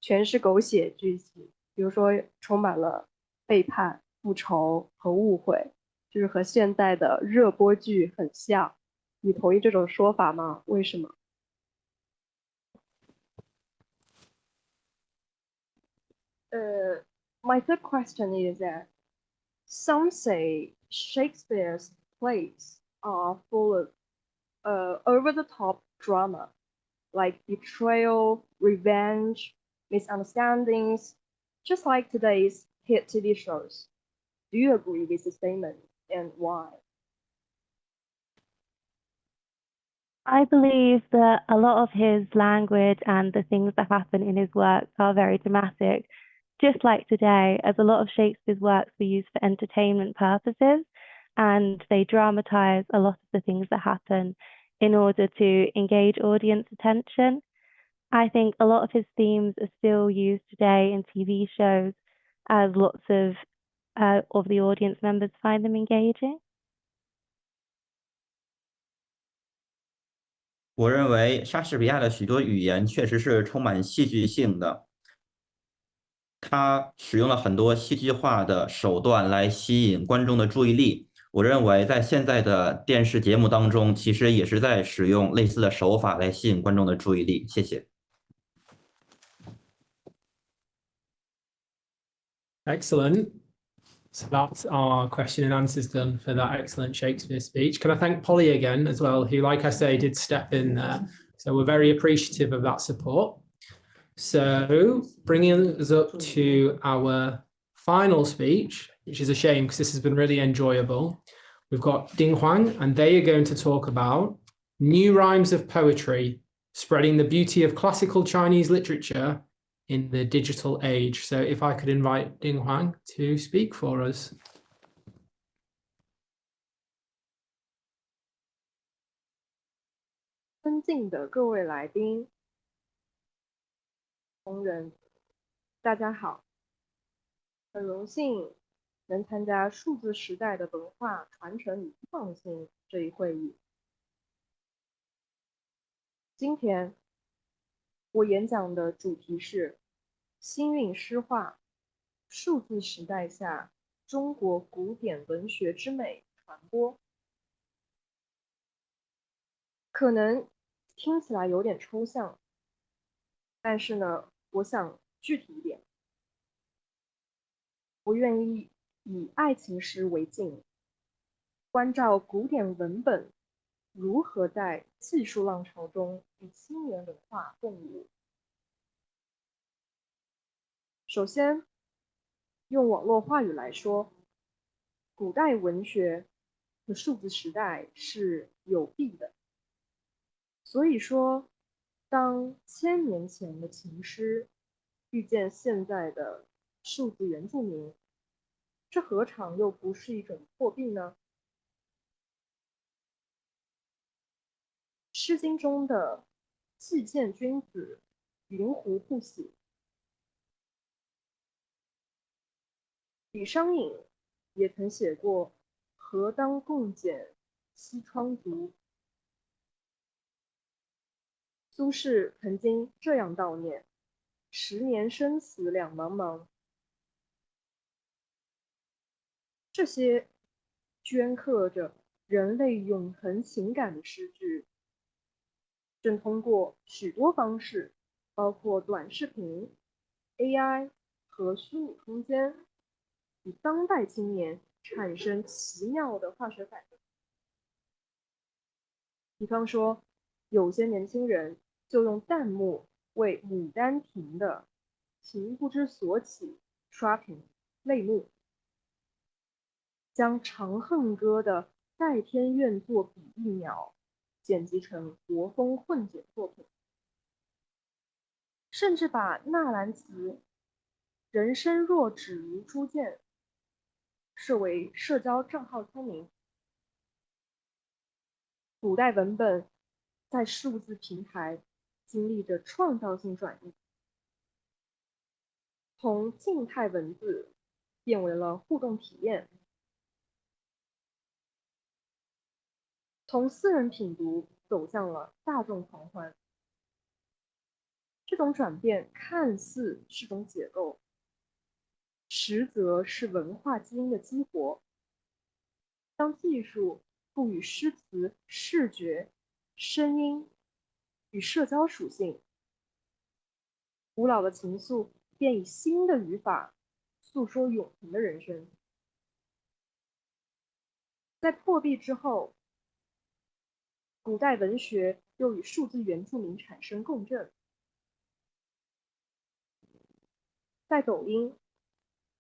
全是狗血剧情，比如说充满了背叛、复仇和误会，就是和现在的热播剧很像。你同意这种说法吗？为什么？ My third question is that some say Shakespeare's plays are full of over-the-top drama, like betrayal, revenge, misunderstandings, just like today's hit TV shows. Do you agree with the statement, and why? I believe that a lot of his language and the things that happen in his work are very dramatic, just like today, as a lot of Shakespeare's works were used for entertainment purposes, and they dramatize a lot of the things that happen in order to engage audience attention. I think a lot of his themes are still used today in TV shows, as lots of the audience members find them engaging. 我认为莎士比亚的许多语言确实是充满戏剧性的，他使用了很多戏剧化的手段来吸引观众的注意力。我认为在现在的电视节目当中，其实也是在使用类似的手法来吸引观众的注意力。谢谢。Excellent. So that's our question and answers done for that excellent Shakespeare speech. Can I thank Polly again as well, who, like I say, did step in there. So we're very appreciative of that support. So bringing us up to our final speech, which is a shame because this has been really enjoyable. We've got Ding Huang, and they are going to talk about new rhymes of poetry, spreading the beauty of classical Chinese literature in the digital age. So if I could invite Ding Huang to speak for us. 尊敬的各位来宾、同仁，大家好，很荣幸能参加数字时代的文化传承与创新这一会议。今天我演讲的主题是新韵诗画，数字时代下中国古典文学之美传播。可能听起来有点抽象，但是呢，我想具体一点。我愿意以爱情诗为镜，关照古典文本如何在技术浪潮中与青年文化共舞。首先，用网络话语来说，古代文学和数字时代是有弊的。所以说，当1000年前的情诗遇见现在的数字原住民，这何尝又不是一种破壁呢？《诗经》中的“既见君子，云胡不喜”，李商隐也曾写过“何当共剪西窗烛”。苏轼曾经这样悼念：“10年生死两茫茫。”这些镌刻着人类永恒情感的诗句，正通过许多方式，包括短视频、AI 和虚拟空间，与当代青年产生奇妙的化学反应。比方说，有些年轻人就用弹幕为《牡丹亭》的“情不知所起”刷屏泪目，将《长恨歌》的“在天愿作比翼鸟”剪辑成国风混剪作品，甚至把纳兰词“人生若只如初见”设为社交账号签名。古代文本在数字平台经历着创造性转移，从静态文字变为了互动体验，从私人品读走向了大众狂欢。这种转变看似是种解构，实则是文化基因的激活。当技术赋予诗词视觉、声音与社交属性，古老的情愫便以新的语法诉说永恒的人生。在破壁之后，古代文学又与数字原住民产生共振。在抖音，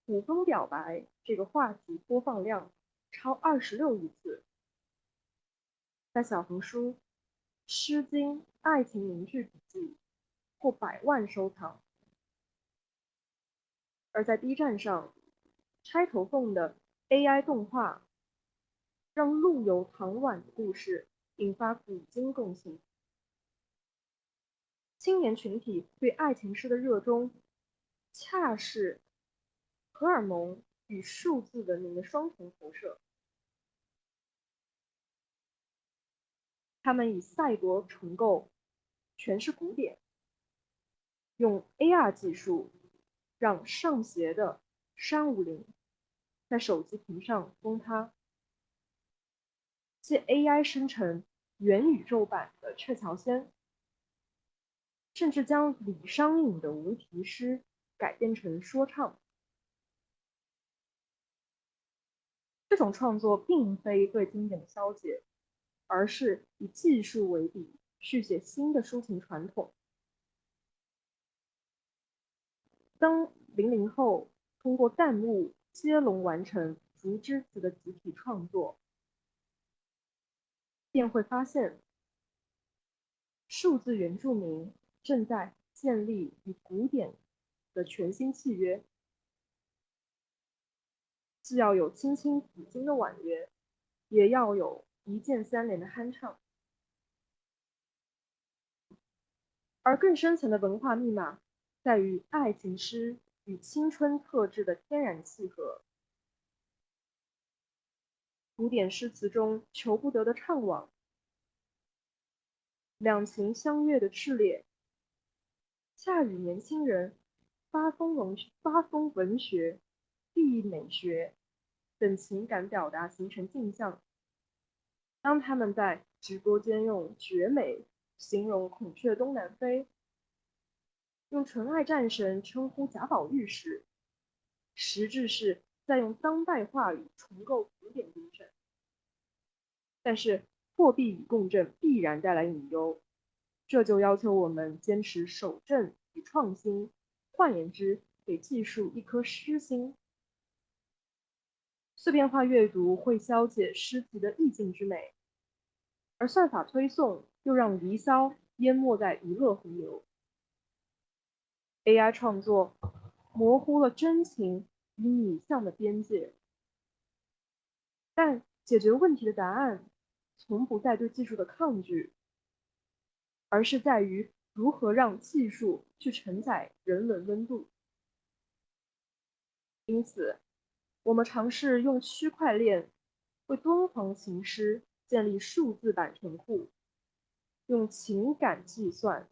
古风表白这个话题播放量超26亿次。在小红书，《诗经》爱情名句笔记破100万收藏。而在 B 站上，钗头凤的 AI 动画让陆游、唐婉的故事引发古今共情。青年群体对爱情诗的热衷，恰是荷尔蒙与数字文明的双重投射。他们以赛博重构诠释古典，用 AR 技术让上邪的山武林在手机屏上崩塌，借 AI 生成元宇宙版的鹊桥仙，甚至将李商隐的无题诗改编成说唱。这种创作并非对经典的消解，而是以技术为笔，续写新的抒情传统。当00后通过弹幕接龙完成竹枝词的集体创作，便会发现，数字原住民正在建立与古典的全新契约，既要有青青子衿的婉约，也要有一键3连的酣畅。而更深层的文化密码在于爱情诗与青春特质的天然契合。古典诗词中求不得的怅惘，两情相悦的炽烈，恰与年轻人发疯文学、意义美学等情感表达形成镜像。当他们在直播间用绝美形容孔雀东南飞，用纯爱战神称呼贾宝玉时，实质是再用当代话语重构古典精神。但是货币与共振必然带来隐忧，这就要求我们坚持守正与创新，换言之，给技术一颗诗心。碎片化阅读会消解诗集的意境之美，而算法推送又让离骚淹没在娱乐洪流。AI 创作模糊了真情与拟像的边界，但解决问题的答案从不在对技术的抗拒，而是在于如何让技术去承载人文温度。因此，我们尝试用区块链为敦煌情诗建立数字版权库，用情感计算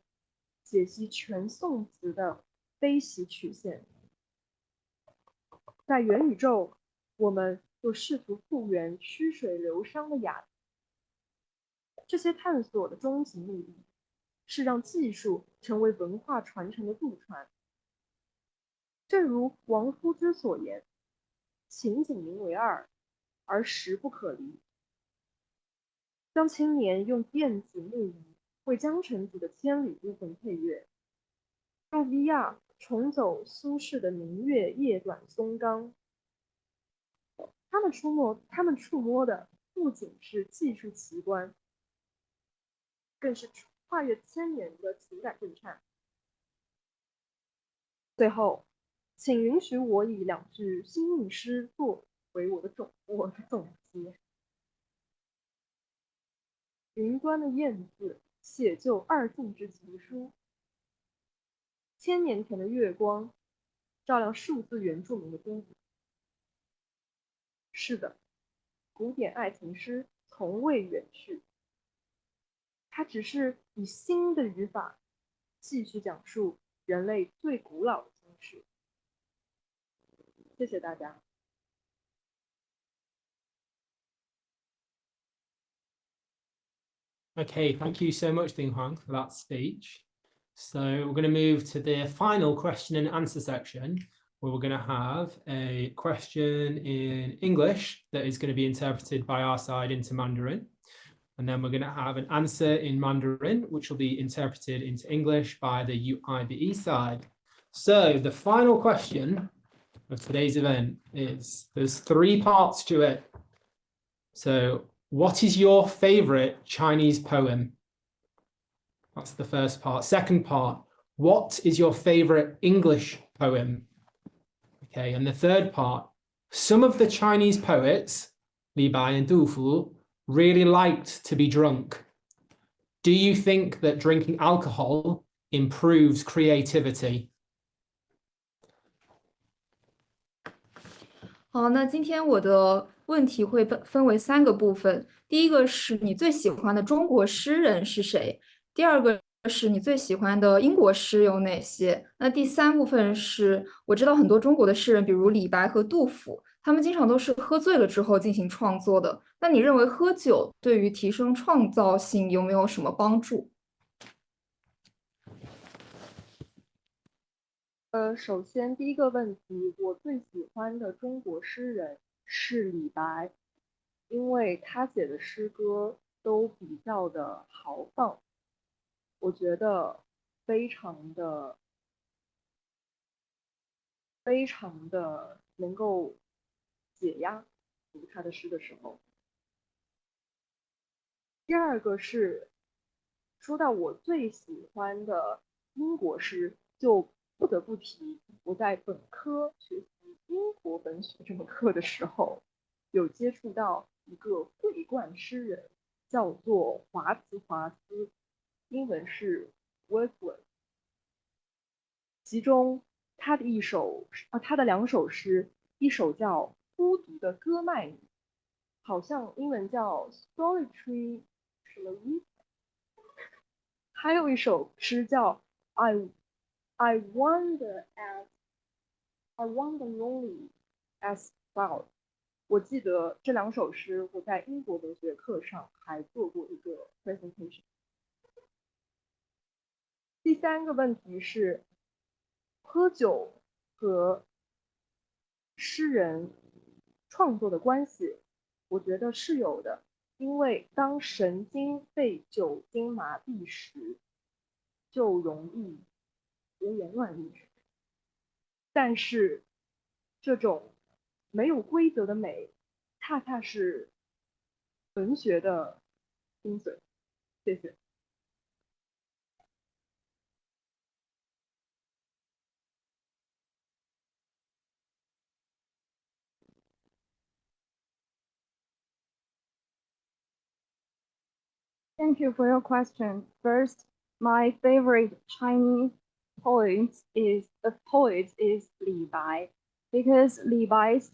解析全宋词的悲喜曲线。在元宇宙，我们又试图复原曲水流觞的雅。这些探索的终极目的是让技术成为文化传承的渡船。正如王夫之所言，情景名为二，而实不可离。当青年用电子木鱼为江城子的千里孤坟配乐，用 VR 重走苏轼的明月夜短松冈，他们触摸的不仅是技术奇观，更是跨越千年的情感震颤。最后，请允许我以2句新韵诗作为我的总结。云端的燕子写就二进之情书，1000年前的月光照亮数字原住民的孤独。是的，古典爱情诗从未远去，它只是以新的语法继续讲述人类最古老的心事。谢谢大家。Okay, thank you so much, Ding Huang, for that speech. So we're going to move to the final question and answer section, where we're going to have a question in English that is going to be interpreted by our side into Mandarin. And then we're going to have an answer in Mandarin, which will be interpreted into English by the UIBE side. So the final question of today's event is, there's 3 parts to it. So what is your favorite Chinese poem? That's the first part. Second part, what is your favorite English poem? Okay, and the third part, some of the Chinese poets, Li Bai and Du Fu, really liked to be drunk. Do you think that drinking alcohol improves creativity? 好，那今天我的问题会分为3个部分。第一个是你最喜欢的中国诗人是谁？第二个是你最喜欢的英国诗有哪些？那第3部分是我知道很多中国的诗人，比如李白和杜甫，他们经常都是喝醉了之后进行创作的。那你认为喝酒对于提升创造性有没有什么帮助？首先第一个问题，我最喜欢的中国诗人是李白，因为他写的诗歌都比较的豪放，我觉得非常的能够解压，读他的诗的时候。第二个是说到我最喜欢的英国诗，就不得不提我在本科学习英国文学这门课的时候，有接触到一个桂冠诗人，叫做华兹华斯，英文是 Wordsworth。其中他的2首诗，一首叫《孤独的歌麦女》，好像英文叫 Solitary Shrew， 还有一首诗叫 I wander lonely as cloud。 我记得这2首诗我在英国文学课上还做过一个 presentation。 第3个问题是，喝酒和诗人创作的关系，我觉得是有的。因为当神经被酒精麻痹时，就容易胡言乱语。但是这种没有规则的美，恰恰是文学的精髓。谢谢。Thank you for your question. First, my favorite Chinese poet is Li Bai, because Li Bai's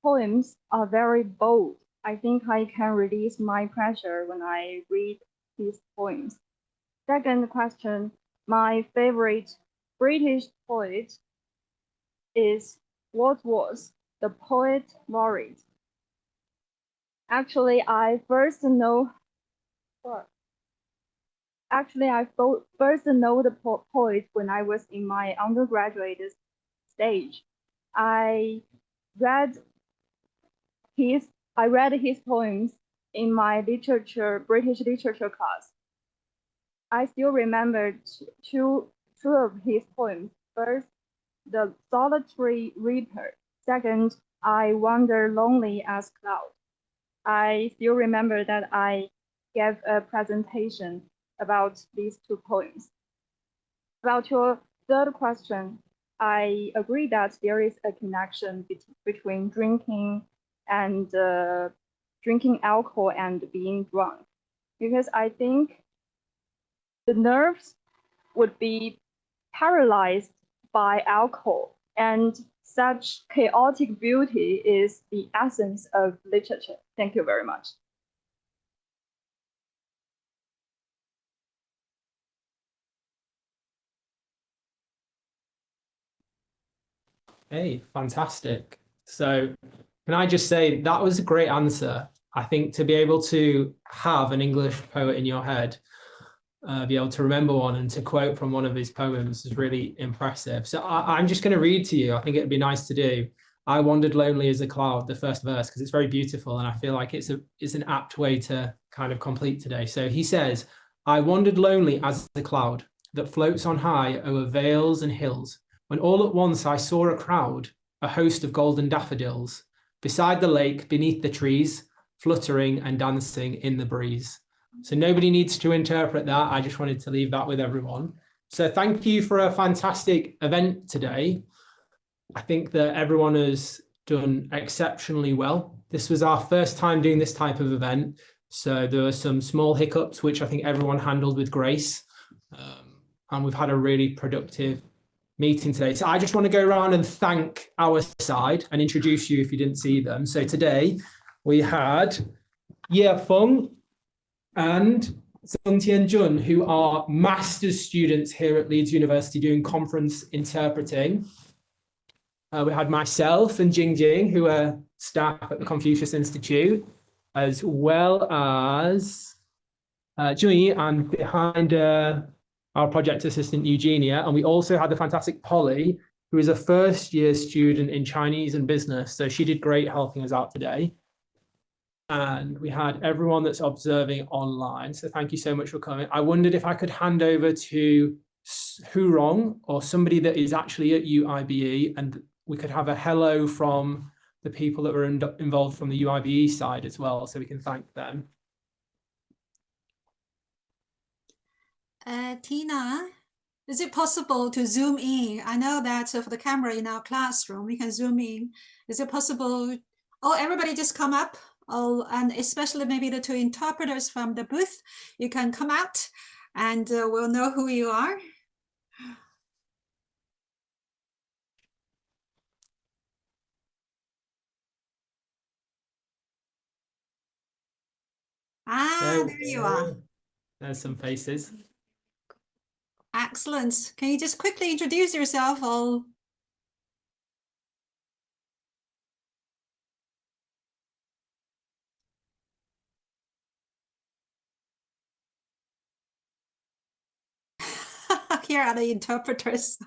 poems are very bold. I think I can release my pressure when I read his poems. Second question, my favorite British poet is Wordsworth, the poet laureate. Actually, I first know the poet when I was in my undergraduate stage. I read his poems in my British literature class. I still remember two of his poems. First, The Solitary Reaper. Second, I Wander Lonely as Cloud. I still remember that I gave a presentation about these two poems. About your third question, I agree that there is a connection between drinking alcohol and being drunk, because I think the nerves would be paralyzed by alcohol, and such chaotic beauty is the essence of literature. Thank you very much. Hey, fantastic. So can I just say that was a great answer. I think to be able to have an English poet in your head, be able to remember one and to quote from one of his poems is really impressive. So I'm just going to read to you. I think it'd be nice to do. I wandered lonely as a cloud, the first verse, because it's very beautiful. And I feel like it's an apt way to kind of complete today. So he says, I wandered lonely as a cloud that floats on high over vales and hills, when all at once I saw a crowd, a host of golden daffodils, beside the lake, beneath the trees, fluttering and dancing in the breeze. So nobody needs to interpret that. I just wanted to leave that with everyone. So thank you for a fantastic event today. I think that everyone has done exceptionally well. This was our first time doing this type of event. So there were some small hiccups, which I think everyone handled with grace. And we've had a really productive meeting today. So I just want to go around and thank our side and introduce you if you didn't see them. So today we had Ye Feng and Zheng Tianjun, who are master's students here at Leeds University doing conference interpreting. We had myself and Jing, who are staff at the Confucius Institute, as well as Junyi and behind our project assistant Eugenia. And we also had the fantastic Polly, who is a first year student in Chinese and business. So she did great helping us out today. And we had everyone that's observing online. So thank you so much for coming. I wondered if I could hand over to Hu Rong or somebody that is actually at UIBE, and we could have a hello from the people that were involved from the UIBE side as well, so we can thank them. Tina, is it possible to zoom in? I know that for the camera in our classroom, we can zoom in. Is it possible? Oh, everybody just come up. Oh, and especially maybe the two interpreters from the booth, you can come out and we'll know who you are. Ah, there you are. There's some faces. Excellent. Can you just quickly introduce yourself? Or... Here are the interpreters.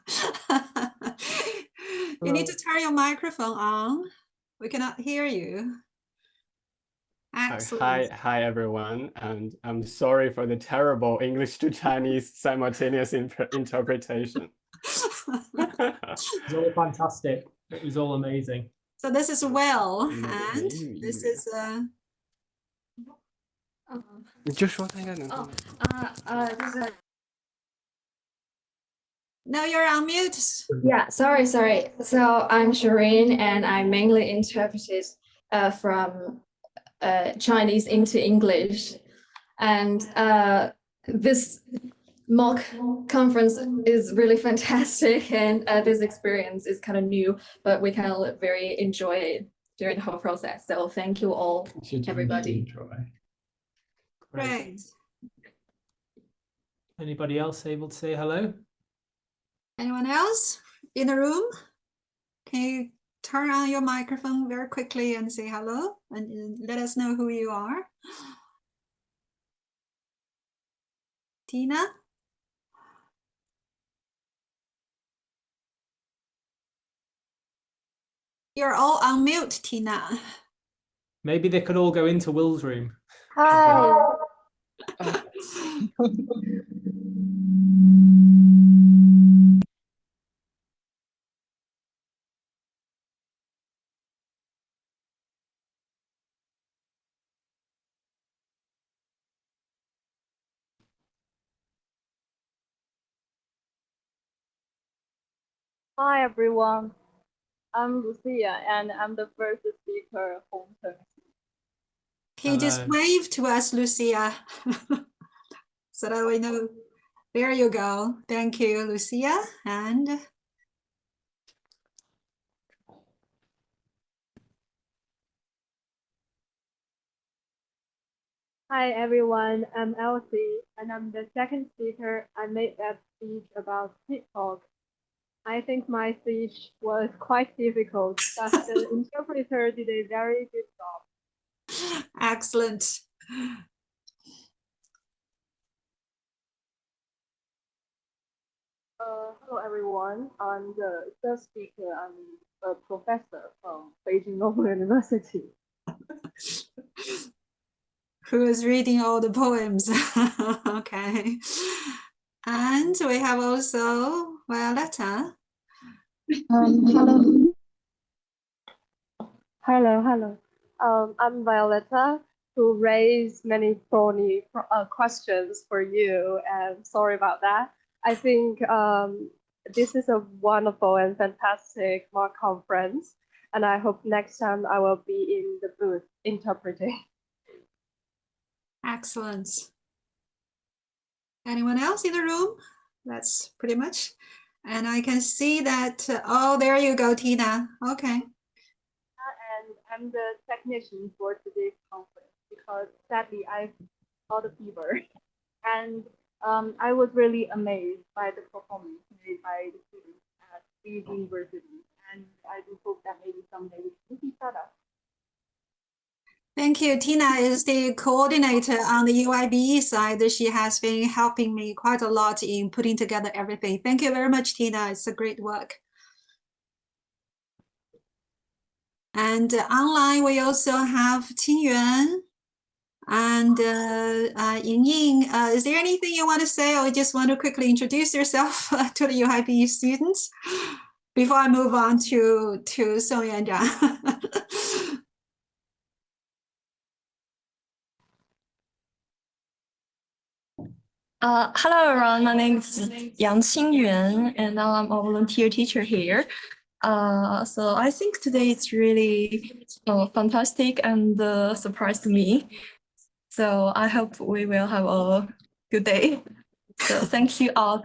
You need to turn your microphone on. We cannot hear you. Excellent. Hi everyone, and I'm sorry for the terrible English to Chinese simultaneous interpretation. It's all fantastic. It was all amazing. So this is Will, and this is no, you're on mute. Yeah, sorry. So I'm Shireen, and I mainly interpreted from Chinese into English. And this mock conference is really fantastic, and this experience is kind of new, but we kind of very enjoy it during the whole process. So thank you all, everybody. Great. Anybody else able to say hello? Anyone else in the room? Can you turn on your microphone very quickly and say hello and let us know who you are? Tina? You're all on mute, Tina. Maybe they could all go into Will's room. Hi. Hi everyone, I'm Lucia and I'm the first speaker home turn. Can you just wave to us, Lucia, so that we know? There you go. Thank you, Lucia. And Hi everyone, I'm Elsie, and I'm the second speaker. I made that speech about TikTok. I think my speech was quite difficult, but the interpreter did a very good job. excellent. Hello everyone, I'm the third speaker. I'm a professor from Beijing Normal University. Who is reading all the poems? Okay. And we have also Violetta. Hello. I'm Violetta, who raised many thorny questions for you, and sorry about that. I think this is a wonderful and fantastic mock conference, and I hope next time I will be in the booth interpreting. Excellent. Anyone else in the room? That's pretty much. And I can see that, oh, there you go, Tina. Okay. And I'm the technician for today's conference because sadly I caught a fever. And I was really amazed by the performance made by the students at Leeds University. And I do hope that maybe someday we can do better. Thank you. Tina is the coordinator on the UIBE side. She has been helping me quite a lot in putting together everything. Thank you very much, Tina. It's a great work. And online, we also have Qingyuan and Ying. Is there anything you want to say, or you just want to quickly introduce yourself to the UIBE students before I move on to Song Yuanzhang? Hello everyone, my name is Yang Qingyuan, and now I'm a volunteer teacher here. So I think today it's really fantastic and surprised me. So I hope we will have a good day. So thank you all.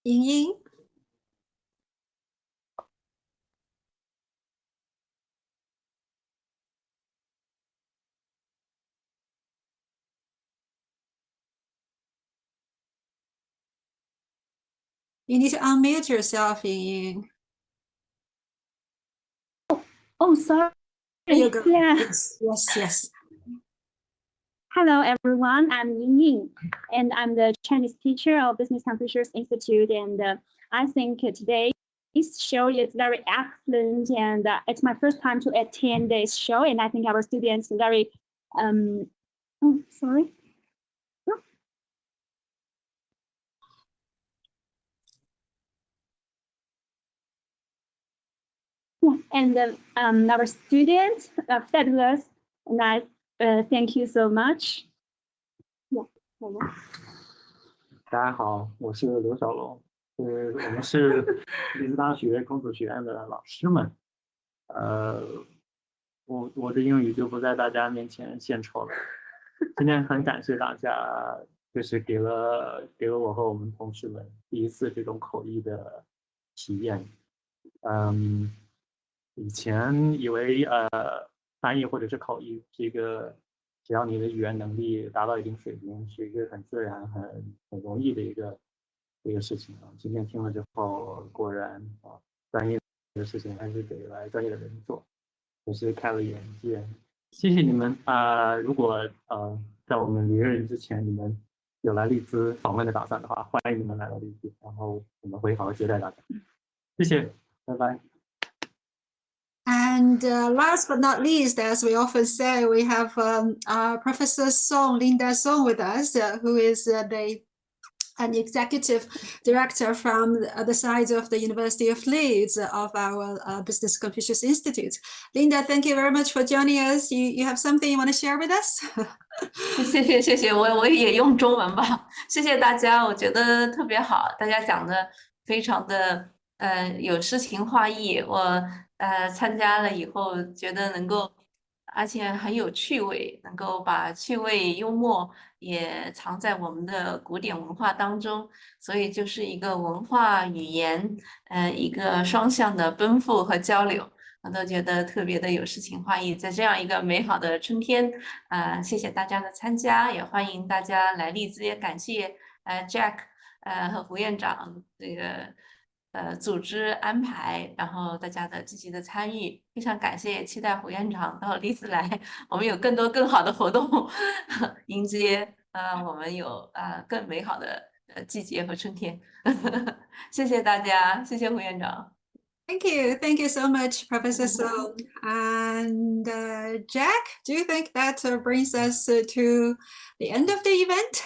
Ying Ying. You need to unmute yourself, Ying Ying. Oh, sorry. There you go. Yeah. Yes. Hello, everyone. I'm Ying Ying, and I'm the Chinese teacher of Business Confucius Institute. And I think today's show is very excellent. And it's my first time to attend this show. And I think our students are very, oh, sorry. Yeah, and our students are fabulous. And I thank you so much. Yeah. 大家好，我是刘小龙，我们是利兹大学孔子学院的老师们。我的英语就不在大家面前献丑了。今天很感谢大家，就是给了我和我们同事们第一次这种口译的体验。以前以为翻译或者是口译是一个只要你的语言能力达到一定水平，是一个很自然、很容易的一个事情啊。今天听了之后，果然专业的事情还是得来专业的人做，也是开了眼界。谢谢你们如果在我们离任之前，你们有来利兹访问的打算的话，欢迎你们来到利兹，然后我们会好好接待大家。谢谢，拜拜。And last but not least, as we often say, we have Professor Song, Linda Song with us, who is an executive director from the side of the University of Leeds of our Business Confucius Institute. Linda, thank you very much for joining us. You have something you want to share with us? 谢谢，我也用中文吧。谢谢大家，我觉得特别好，大家讲的非常的有诗情画意。我参加了以后觉得能够，而且很有趣味，能够把趣味幽默也藏在我们的古典文化当中，所以就是一个文化语言一个双向的奔赴和交流。我都觉得特别的有诗情画意，在这样一个美好的春天，谢谢大家的参加，也欢迎大家来荔枝，也感谢Jack 和胡院长这个组织安排，然后大家的积极的参与，非常感谢，期待胡院长到荔枝来，我们有更多更好的活动迎接我们有更美好的季节和春天，谢谢大家，谢谢胡院长。Thank you so much, Professor Song. And Jack, do you think that brings us to the end of the event?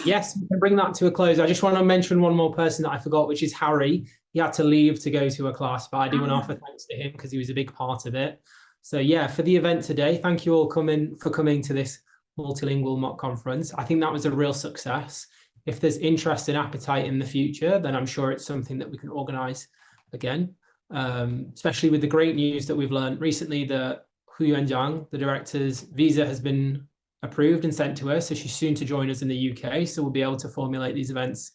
Yes, we can bring that to a close. I just want to mention one more person that I forgot, which is Harry. He had to leave to go to a class, but I do want to offer thanks to him because he was a big part of it. So yeah, for the event today, thank you all for coming to this multilingual mock conference. I think that was a real success. If there's interest and appetite in the future, then I'm sure it's something that we can organize again, especially with the great news that we've learned recently that Hu Yuanjiang, the director's visa has been approved and sent to her, so she's soon to join us in the UK, so we'll be able to formulate these events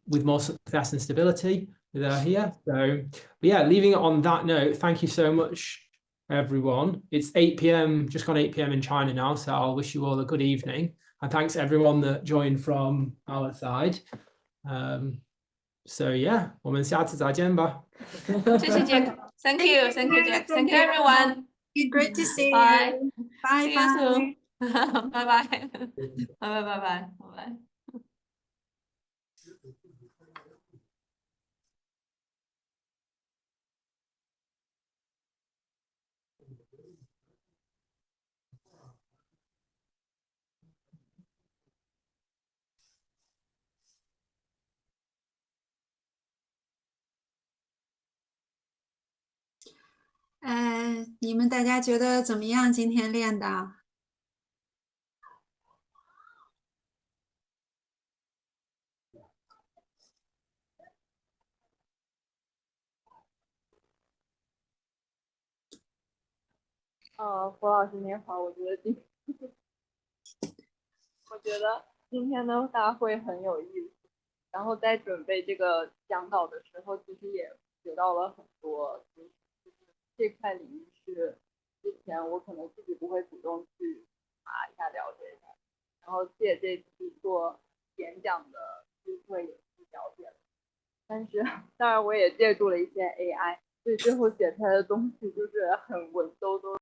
with more success and stability with her here. So but yeah, leaving it on that note, thank you so much everyone. It's 8 p.m, just gone 8 p.m. in China now, so I'll wish you all a good evening, and thanks everyone that joined from our side. So yeah, 我们下次再见吧。谢谢 Jack. Thank you, Jack. Thank you, everyone. Great to see Bye. you. Bye. See you soon. Bye bye. Bye bye. 你们大家觉得怎么样？今天练的？胡老师您好，我觉得今天的大会很有意思，然后在准备这个讲稿的时候，其实也学到了很多，就是这块领域是之前我可能自己不会主动去查一下了解一下，然后借这次做演讲的机会也去了解了，但是当然我也借助了一些 AI，所以最后写出来的东西就是很文绉绉。